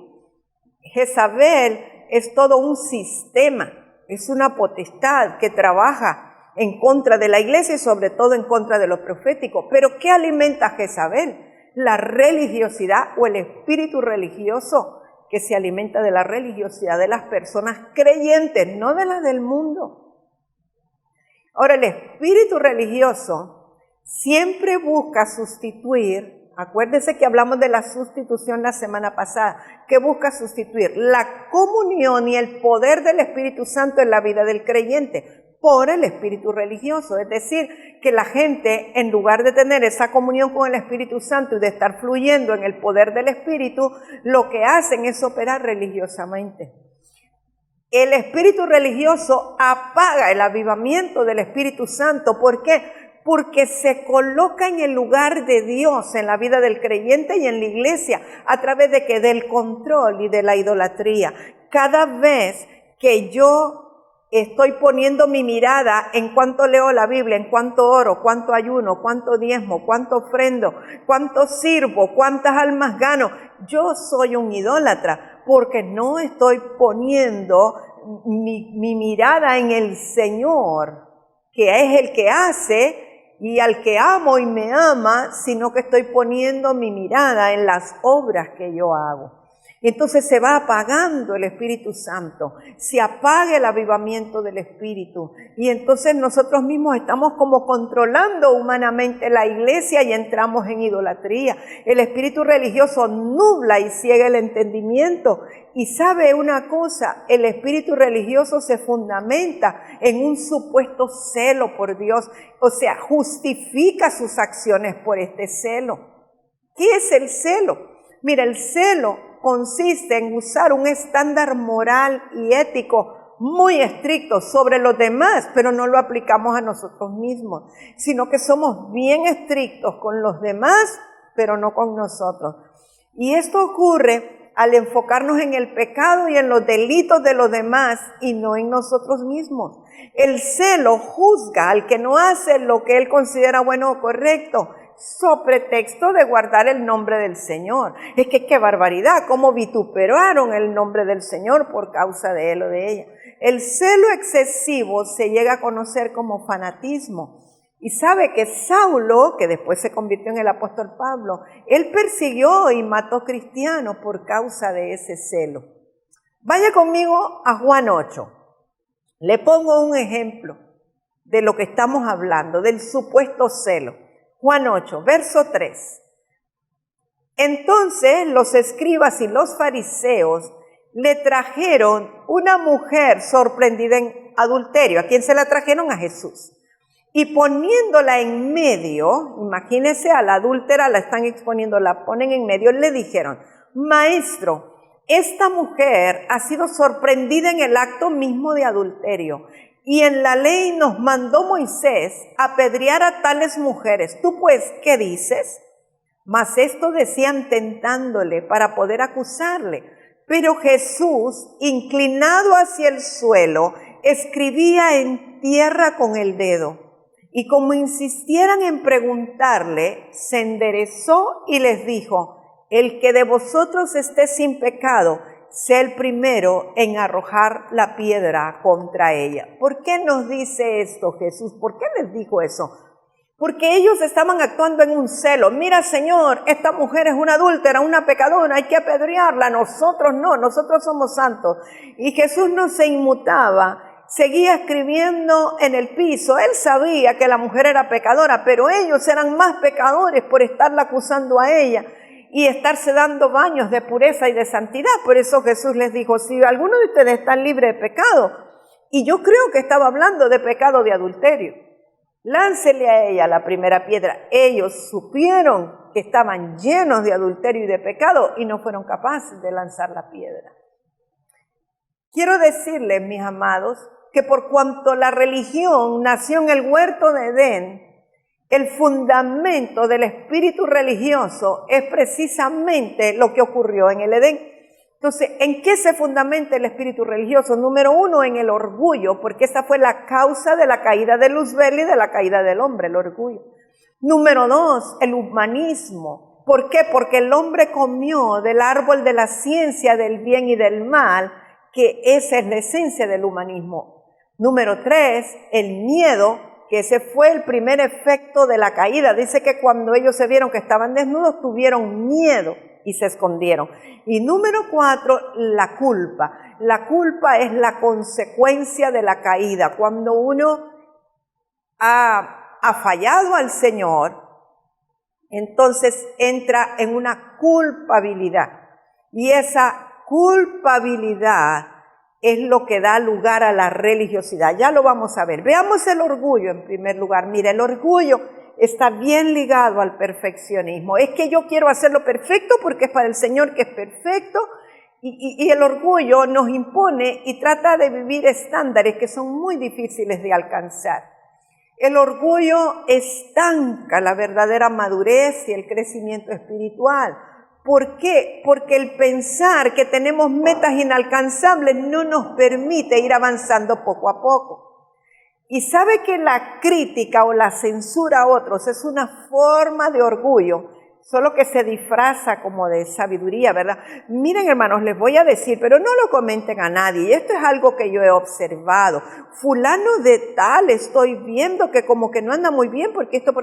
S2: Jezabel es todo un sistema, es una potestad que trabaja en contra de la iglesia y sobre todo en contra de lo profético. Pero ¿qué alimenta a Jezabel? La religiosidad o el espíritu religioso que se alimenta de la religiosidad de las personas creyentes, no de las del mundo. Ahora, el espíritu religioso siempre busca sustituir. Acuérdense que hablamos de la sustitución la semana pasada, que busca sustituir la comunión y el poder del Espíritu Santo en la vida del creyente por el espíritu religioso. Es decir, que la gente, en lugar de tener esa comunión con el Espíritu Santo y de estar fluyendo en el poder del Espíritu, lo que hacen es operar religiosamente. El espíritu religioso apaga el avivamiento del Espíritu Santo. ¿Por qué? Porque se coloca en el lugar de Dios en la vida del creyente y en la iglesia a través de que del control y de la idolatría. Cada vez que yo estoy poniendo mi mirada en cuánto leo la Biblia, en cuánto oro, cuánto ayuno, cuánto diezmo, cuánto ofrendo, cuánto sirvo, cuántas almas gano, yo soy un idólatra porque no estoy poniendo mi mirada en el Señor, que es el que hace y al que amo y me ama, sino que estoy poniendo mi mirada en las obras que yo hago. Entonces se va apagando el Espíritu Santo, se apaga el avivamiento del Espíritu y entonces nosotros mismos estamos como controlando humanamente la iglesia y entramos en idolatría. El espíritu religioso nubla y ciega el entendimiento. Y sabe una cosa, el espíritu religioso se fundamenta en un supuesto celo por Dios, o sea, justifica sus acciones por este celo. ¿Qué es el celo? Mira, el celo consiste en usar un estándar moral y ético muy estricto sobre los demás, pero no lo aplicamos a nosotros mismos, sino que somos bien estrictos con los demás, pero no con nosotros. Y esto ocurre al enfocarnos en el pecado y en los delitos de los demás y no en nosotros mismos. El celo juzga al que no hace lo que él considera bueno o correcto, so pretexto de guardar el nombre del Señor. Es que qué barbaridad, cómo vituperaron el nombre del Señor por causa de él o de ella. El celo excesivo se llega a conocer como fanatismo. Y sabe que Saulo, que después se convirtió en el apóstol Pablo, él persiguió y mató cristianos por causa de ese celo. Vaya conmigo a Juan 8. Le pongo un ejemplo de lo que estamos hablando, del supuesto celo. Juan 8, verso 3. Entonces los escribas y los fariseos le trajeron una mujer sorprendida en adulterio. ¿A quién se la trajeron? A Jesús. Y poniéndola en medio, imagínense a la adúltera, la están exponiendo, la ponen en medio, le dijeron: Maestro, esta mujer ha sido sorprendida en el acto mismo de adulterio. Y en la ley nos mandó Moisés apedrear a tales mujeres. ¿Tú pues qué dices? Mas esto decían tentándole para poder acusarle. Pero Jesús, inclinado hacia el suelo, escribía en tierra con el dedo. Y como insistieran en preguntarle, se enderezó y les dijo: el que de vosotros esté sin pecado, sea el primero en arrojar la piedra contra ella. ¿Por qué nos dice esto Jesús? ¿Por qué les dijo eso? Porque ellos estaban actuando en un celo. Mira, Señor, esta mujer es una adúltera, una pecadora, hay que apedrearla. Nosotros no, nosotros somos santos. Y Jesús no se inmutaba, seguía escribiendo en el piso. Él sabía que la mujer era pecadora, pero ellos eran más pecadores por estarla acusando a ella y estarse dando baños de pureza y de santidad. Por eso Jesús les dijo: si alguno de ustedes está libre de pecado, y yo creo que estaba hablando de pecado de adulterio, láncele a ella la primera piedra. Ellos supieron que estaban llenos de adulterio y de pecado y no fueron capaces de lanzar la piedra. Quiero decirles, mis amados, que por cuanto la religión nació en el huerto de Edén, el fundamento del espíritu religioso es precisamente lo que ocurrió en el Edén. Entonces, ¿en qué se fundamenta el espíritu religioso? Número uno, en el orgullo, porque esa fue la causa de la caída de Luzbel y de la caída del hombre, el orgullo. Número dos, el humanismo. ¿Por qué? Porque el hombre comió del árbol de la ciencia del bien y del mal, que esa es la esencia del humanismo. Número tres, el miedo, que ese fue el primer efecto de la caída. Dice que cuando ellos se vieron que estaban desnudos, tuvieron miedo y se escondieron. Y número cuatro, la culpa. La culpa es la consecuencia de la caída. Cuando uno ha fallado al Señor, entonces entra en una culpabilidad. Y esa culpabilidad es lo que da lugar a la religiosidad. Ya lo vamos a ver. Veamos el orgullo en primer lugar. Mira, el orgullo está bien ligado al perfeccionismo. Es que yo quiero hacerlo perfecto porque es para el Señor que es perfecto, y el orgullo nos impone y trata de vivir estándares que son muy difíciles de alcanzar. El orgullo estanca la verdadera madurez y el crecimiento espiritual. ¿Por qué? Porque el pensar que tenemos metas inalcanzables no nos permite ir avanzando poco a poco. Y sabe que la crítica o la censura a otros es una forma de orgullo, solo que se disfraza como de sabiduría, ¿verdad? Miren, hermanos, les voy a decir, pero no lo comenten a nadie. Y esto es algo que yo he observado. Fulano de tal, estoy viendo que como que no anda muy bien porque esto...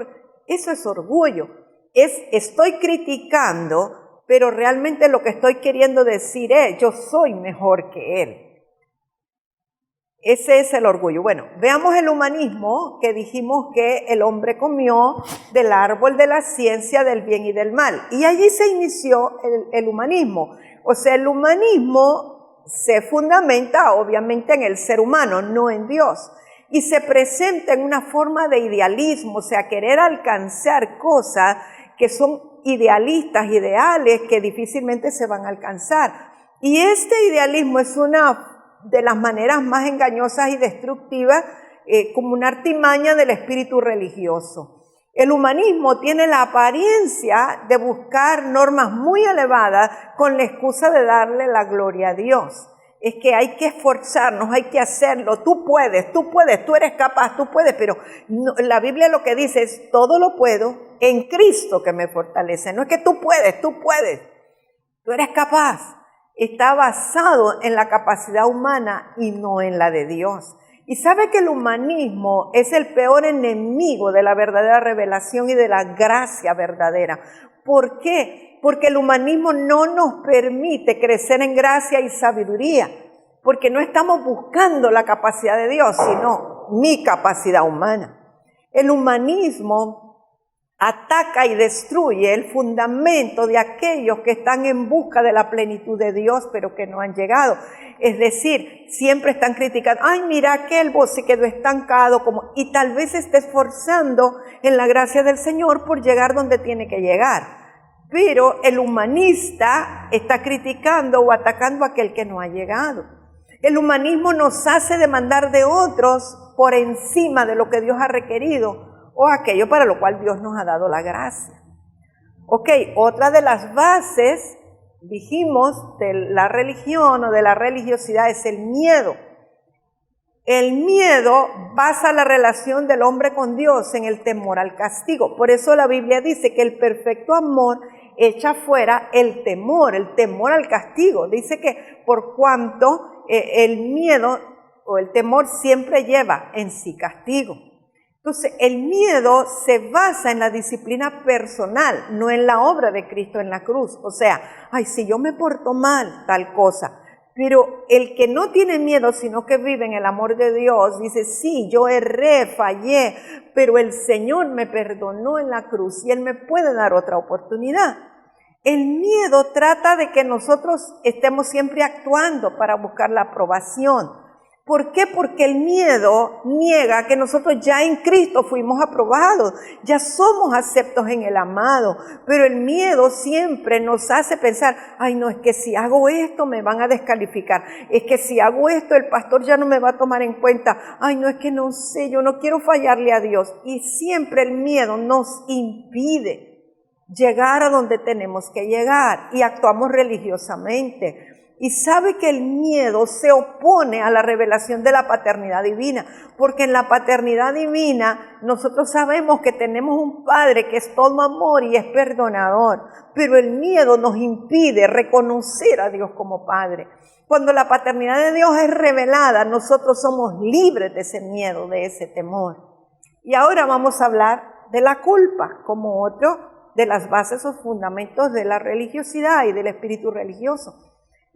S2: Eso es orgullo. Estoy criticando, pero realmente lo que estoy queriendo decir es: yo soy mejor que él. Ese es el orgullo. Bueno, veamos el humanismo, que dijimos que el hombre comió del árbol de la ciencia del bien y del mal. Y allí se inició el humanismo. O sea, el humanismo se fundamenta obviamente en el ser humano, no en Dios. Y se presenta en una forma de idealismo, o sea, querer alcanzar cosas que son idealistas, ideales, que difícilmente se van a alcanzar. Y este idealismo es una de las maneras más engañosas y destructivas, como una artimaña del espíritu religioso. El humanismo tiene la apariencia de buscar normas muy elevadas con la excusa de darle la gloria a Dios. Es que hay que esforzarnos, hay que hacerlo, tú puedes, tú eres capaz, tú puedes, pero no, la Biblia lo que dice es: todo lo puedo en Cristo que me fortalece. No es que tú puedes, tú eres capaz. Está basado en la capacidad humana y no en la de Dios. Y sabe que el humanismo es el peor enemigo de la verdadera revelación y de la gracia verdadera. ¿Por qué? Porque el humanismo no nos permite crecer en gracia y sabiduría, porque no estamos buscando la capacidad de Dios, sino mi capacidad humana. El humanismo ataca y destruye el fundamento de aquellos que están en busca de la plenitud de Dios, pero que no han llegado. Es decir, siempre están criticando: ay, mira, aquel vos se quedó estancado, y tal vez esté esforzando en la gracia del Señor por llegar donde tiene que llegar. Pero el humanista está criticando o atacando a aquel que no ha llegado. El humanismo nos hace demandar de otros por encima de lo que Dios ha requerido, o aquello para lo cual Dios nos ha dado la gracia. Ok, otra de las bases, dijimos, de la religión o de la religiosidad es el miedo. El miedo basa la relación del hombre con Dios en el temor al castigo. Por eso la Biblia dice que el perfecto amor echa fuera el temor al castigo. Dice que por cuanto el miedo o el temor siempre lleva en sí castigo. Entonces, el miedo se basa en la disciplina personal, no en la obra de Cristo en la cruz. O sea, ay, si yo me porto mal, tal cosa. Pero el que no tiene miedo, sino que vive en el amor de Dios, dice, sí, yo erré, fallé, pero el Señor me perdonó en la cruz y Él me puede dar otra oportunidad. El miedo trata de que nosotros estemos siempre actuando para buscar la aprobación. ¿Por qué? Porque el miedo niega que nosotros ya en Cristo fuimos aprobados, ya somos aceptos en el amado, pero el miedo siempre nos hace pensar, ay no, es que si hago esto me van a descalificar, es que si hago esto el pastor ya no me va a tomar en cuenta, ay no, es que no sé, yo no quiero fallarle a Dios. Y siempre el miedo nos impide llegar a donde tenemos que llegar y actuamos religiosamente. Y sabe que el miedo se opone a la revelación de la paternidad divina, porque en la paternidad divina nosotros sabemos que tenemos un Padre que es todo amor y es perdonador, pero el miedo nos impide reconocer a Dios como Padre. Cuando la paternidad de Dios es revelada, nosotros somos libres de ese miedo, de ese temor. Y ahora vamos a hablar de la culpa como otro de las bases o fundamentos de la religiosidad y del espíritu religioso.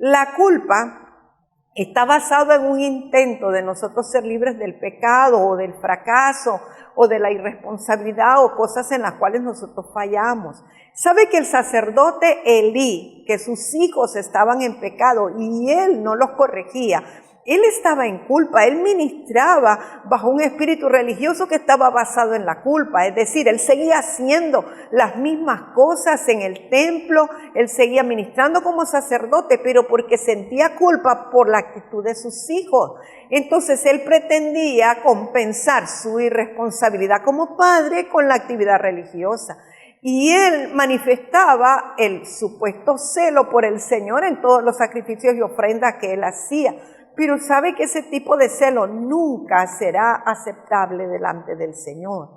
S2: La culpa está basada en un intento de nosotros ser libres del pecado o del fracaso o de la irresponsabilidad o cosas en las cuales nosotros fallamos. ¿Sabe que el sacerdote Elí, que sus hijos estaban en pecado y él no los corregía? Él estaba en culpa, él ministraba bajo un espíritu religioso que estaba basado en la culpa, es decir, él seguía haciendo las mismas cosas en el templo, él seguía ministrando como sacerdote, pero porque sentía culpa por la actitud de sus hijos. Entonces él pretendía compensar su irresponsabilidad como padre con la actividad religiosa. Y él manifestaba el supuesto celo por el Señor en todos los sacrificios y ofrendas que él hacía. Pero sabe que ese tipo de celo nunca será aceptable delante del Señor.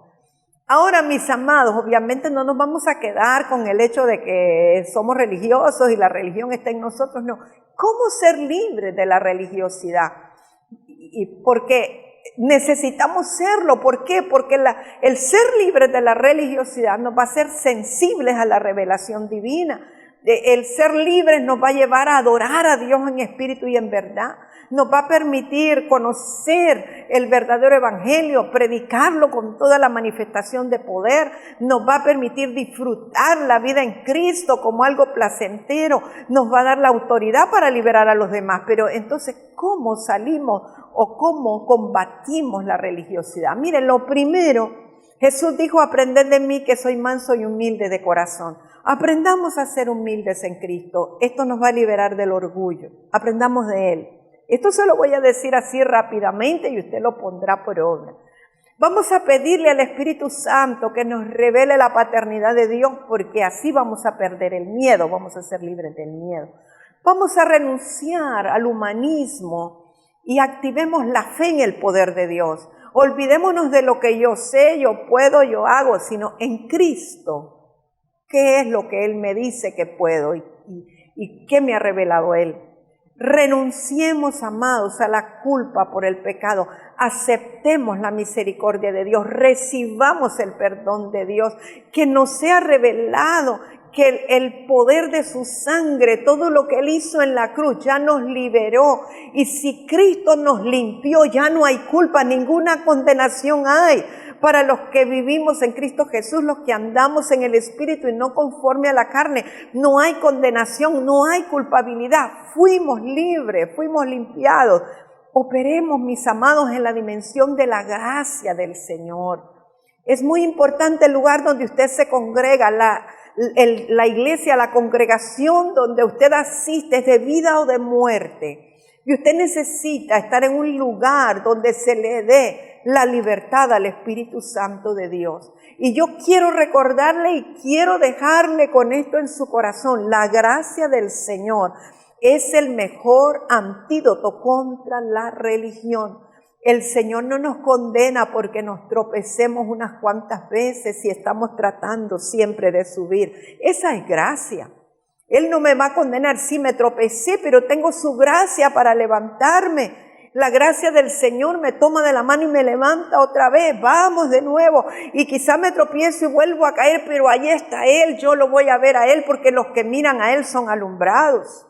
S2: Ahora, mis amados, obviamente no nos vamos a quedar con el hecho de que somos religiosos y la religión está en nosotros, no. ¿Cómo ser libres de la religiosidad? Y porque necesitamos serlo. ¿Por qué? Porque el ser libres de la religiosidad nos va a hacer sensibles a la revelación divina. El ser libres nos va a llevar a adorar a Dios en espíritu y en verdad. Nos va a permitir conocer el verdadero evangelio, predicarlo con toda la manifestación de poder. Nos va a permitir disfrutar la vida en Cristo como algo placentero. Nos va a dar la autoridad para liberar a los demás. Pero entonces, ¿cómo salimos o cómo combatimos la religiosidad? Miren, lo primero, Jesús dijo, aprended de mí que soy manso y humilde de corazón. Aprendamos a ser humildes en Cristo. Esto nos va a liberar del orgullo. Aprendamos de Él. Esto se lo voy a decir así rápidamente y usted lo pondrá por obra. Vamos a pedirle al Espíritu Santo que nos revele la paternidad de Dios, porque así vamos a perder el miedo, vamos a ser libres del miedo. Vamos a renunciar al humanismo y activemos la fe en el poder de Dios. Olvidémonos de lo que yo sé, yo puedo, yo hago, sino en Cristo. ¿Qué es lo que Él me dice que puedo y qué me ha revelado Él? Renunciemos, amados, a la culpa por el pecado. Aceptemos la misericordia de Dios. Recibamos el perdón de Dios. Que nos sea revelado que el poder de su sangre, todo lo que Él hizo en la cruz, ya nos liberó. Y si Cristo nos limpió, ya no hay culpa, ninguna condenación hay. Para los que vivimos en Cristo Jesús, los que andamos en el Espíritu y no conforme a la carne, no hay condenación, no hay culpabilidad. Fuimos libres, fuimos limpiados. Operemos, mis amados, en la dimensión de la gracia del Señor. Es muy importante el lugar donde usted se congrega, la iglesia, la congregación donde usted asiste, es de vida o de muerte. Y usted necesita estar en un lugar donde se le dé la libertad al Espíritu Santo de Dios. Y yo quiero recordarle y quiero dejarle con esto en su corazón. La gracia del Señor es el mejor antídoto contra la religión. El Señor no nos condena porque nos tropecemos unas cuantas veces y estamos tratando siempre de subir. Esa es gracia. Él no me va a condenar. Sí, me tropecé, pero tengo su gracia para levantarme. La gracia del Señor me toma de la mano y me levanta otra vez. Vamos de nuevo. Y quizá me tropiezo y vuelvo a caer, pero ahí está Él. Yo lo voy a ver a Él porque los que miran a Él son alumbrados.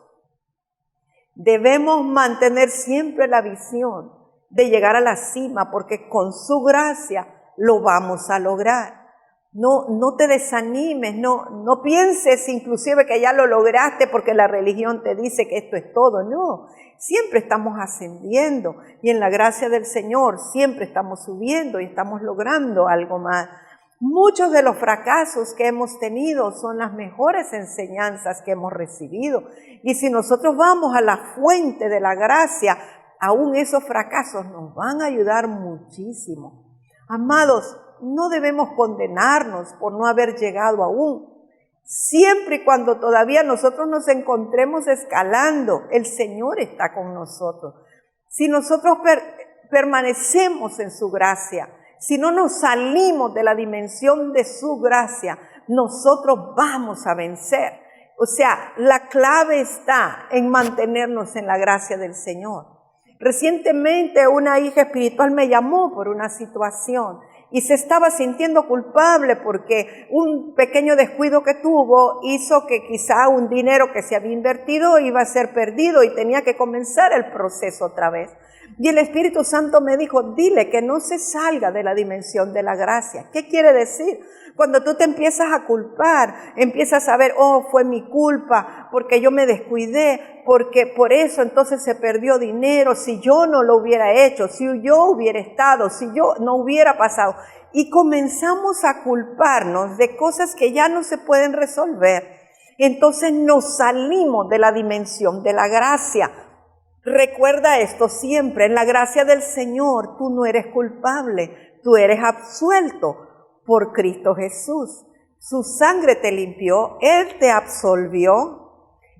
S2: Debemos mantener siempre la visión de llegar a la cima, porque con su gracia lo vamos a lograr. No te desanimes, no pienses inclusive que ya lo lograste porque la religión te dice que esto es todo. No, siempre estamos ascendiendo y en la gracia del Señor siempre estamos subiendo y estamos logrando algo más. Muchos de los fracasos que hemos tenido son las mejores enseñanzas que hemos recibido. Y si nosotros vamos a la fuente de la gracia, aún esos fracasos nos van a ayudar muchísimo. Amados, no debemos condenarnos por no haber llegado aún. Siempre y cuando todavía nosotros nos encontremos escalando, el Señor está con nosotros. Si nosotros permanecemos en su gracia, si no nos salimos de la dimensión de su gracia, nosotros vamos a vencer. O sea, la clave está en mantenernos en la gracia del Señor. Recientemente una hija espiritual me llamó por una situación y se estaba sintiendo culpable porque un pequeño descuido que tuvo hizo que quizá un dinero que se había invertido iba a ser perdido y tenía que comenzar el proceso otra vez. Y el Espíritu Santo me dijo, dile que no se salga de la dimensión de la gracia. ¿Qué quiere decir? Cuando tú te empiezas a culpar, empiezas a ver, oh, fue mi culpa, porque yo me descuidé, porque por eso entonces se perdió dinero, si yo no lo hubiera hecho, si yo hubiera estado, si yo no hubiera pasado. Y comenzamos a culparnos de cosas que ya no se pueden resolver. Entonces nos salimos de la dimensión de la gracia. Recuerda esto siempre, en la gracia del Señor tú no eres culpable, tú eres absuelto por Cristo Jesús. Su sangre te limpió, Él te absolvió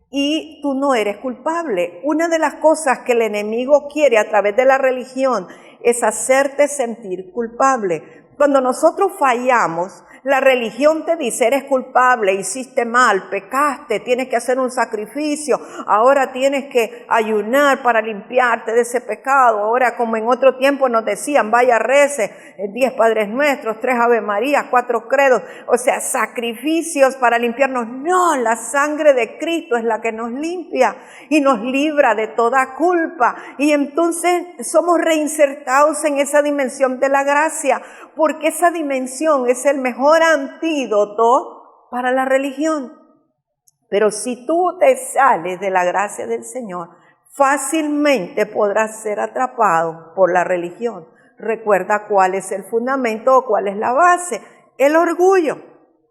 S2: y tú no eres culpable. Una de las cosas que el enemigo quiere a través de la religión es hacerte sentir culpable. Cuando nosotros fallamos, la religión te dice, eres culpable, hiciste mal, pecaste, tienes que hacer un sacrificio, ahora tienes que ayunar para limpiarte de ese pecado. Ahora, como en otro tiempo nos decían, vaya, rece, 10 Padres Nuestros, 3 Ave Marías, 4 credos, o sea, sacrificios para limpiarnos. No, la sangre de Cristo es la que nos limpia y nos libra de toda culpa. Y entonces somos reinsertados en esa dimensión de la gracia, porque esa dimensión es el mejor antídoto para la religión. Pero si tú te sales de la gracia del Señor, fácilmente podrás ser atrapado por la religión. Recuerda cuál es el fundamento o cuál es la base: el orgullo,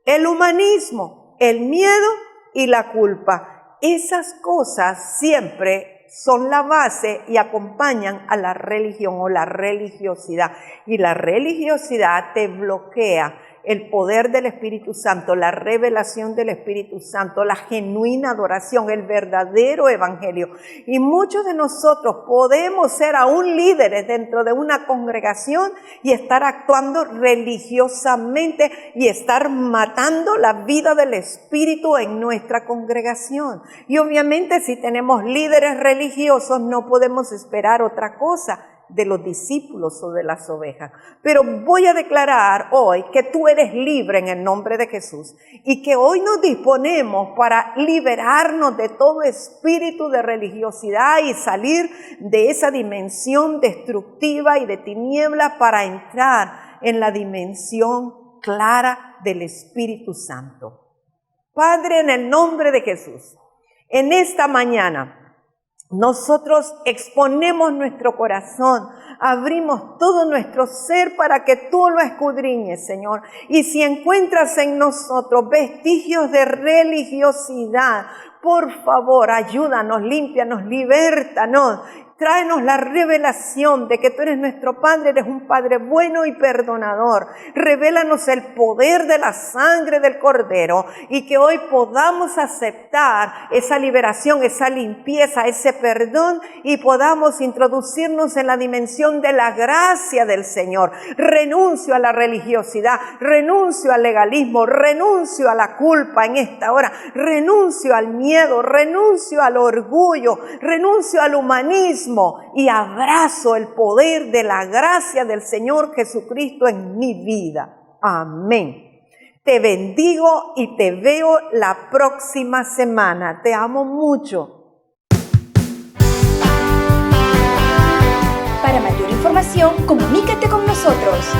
S2: el humanismo, el miedo y la culpa. Esas cosas siempre son la base y acompañan a la religión o la religiosidad. Y la religiosidad te bloquea el poder del Espíritu Santo, la revelación del Espíritu Santo, la genuina adoración, el verdadero evangelio. Y muchos de nosotros podemos ser aún líderes dentro de una congregación y estar actuando religiosamente y estar matando la vida del Espíritu en nuestra congregación. Y obviamente si tenemos líderes religiosos no podemos esperar otra cosa de los discípulos o de las ovejas. Pero voy a declarar hoy que tú eres libre en el nombre de Jesús y que hoy nos disponemos para liberarnos de todo espíritu de religiosidad y salir de esa dimensión destructiva y de tiniebla para entrar en la dimensión clara del Espíritu Santo. Padre, en el nombre de Jesús, en esta mañana nosotros exponemos nuestro corazón, abrimos todo nuestro ser para que tú lo escudriñes, Señor. Y si encuentras en nosotros vestigios de religiosidad, Por favor, ayúdanos, límpianos, libértanos. Tráenos la revelación de que tú eres nuestro Padre, eres un Padre bueno y perdonador. Revélanos el poder de la sangre del Cordero y que hoy podamos aceptar esa liberación, esa limpieza, ese perdón y podamos introducirnos en la dimensión de la gracia del Señor. Renuncio a la religiosidad, renuncio al legalismo, renuncio a la culpa en esta hora, renuncio al miedo, renuncio al orgullo, renuncio al humanismo y abrazo el poder de la gracia del Señor Jesucristo en mi vida. Amén. Te bendigo y te veo la próxima semana. Te amo mucho.
S1: Para mayor información, comunícate con nosotros.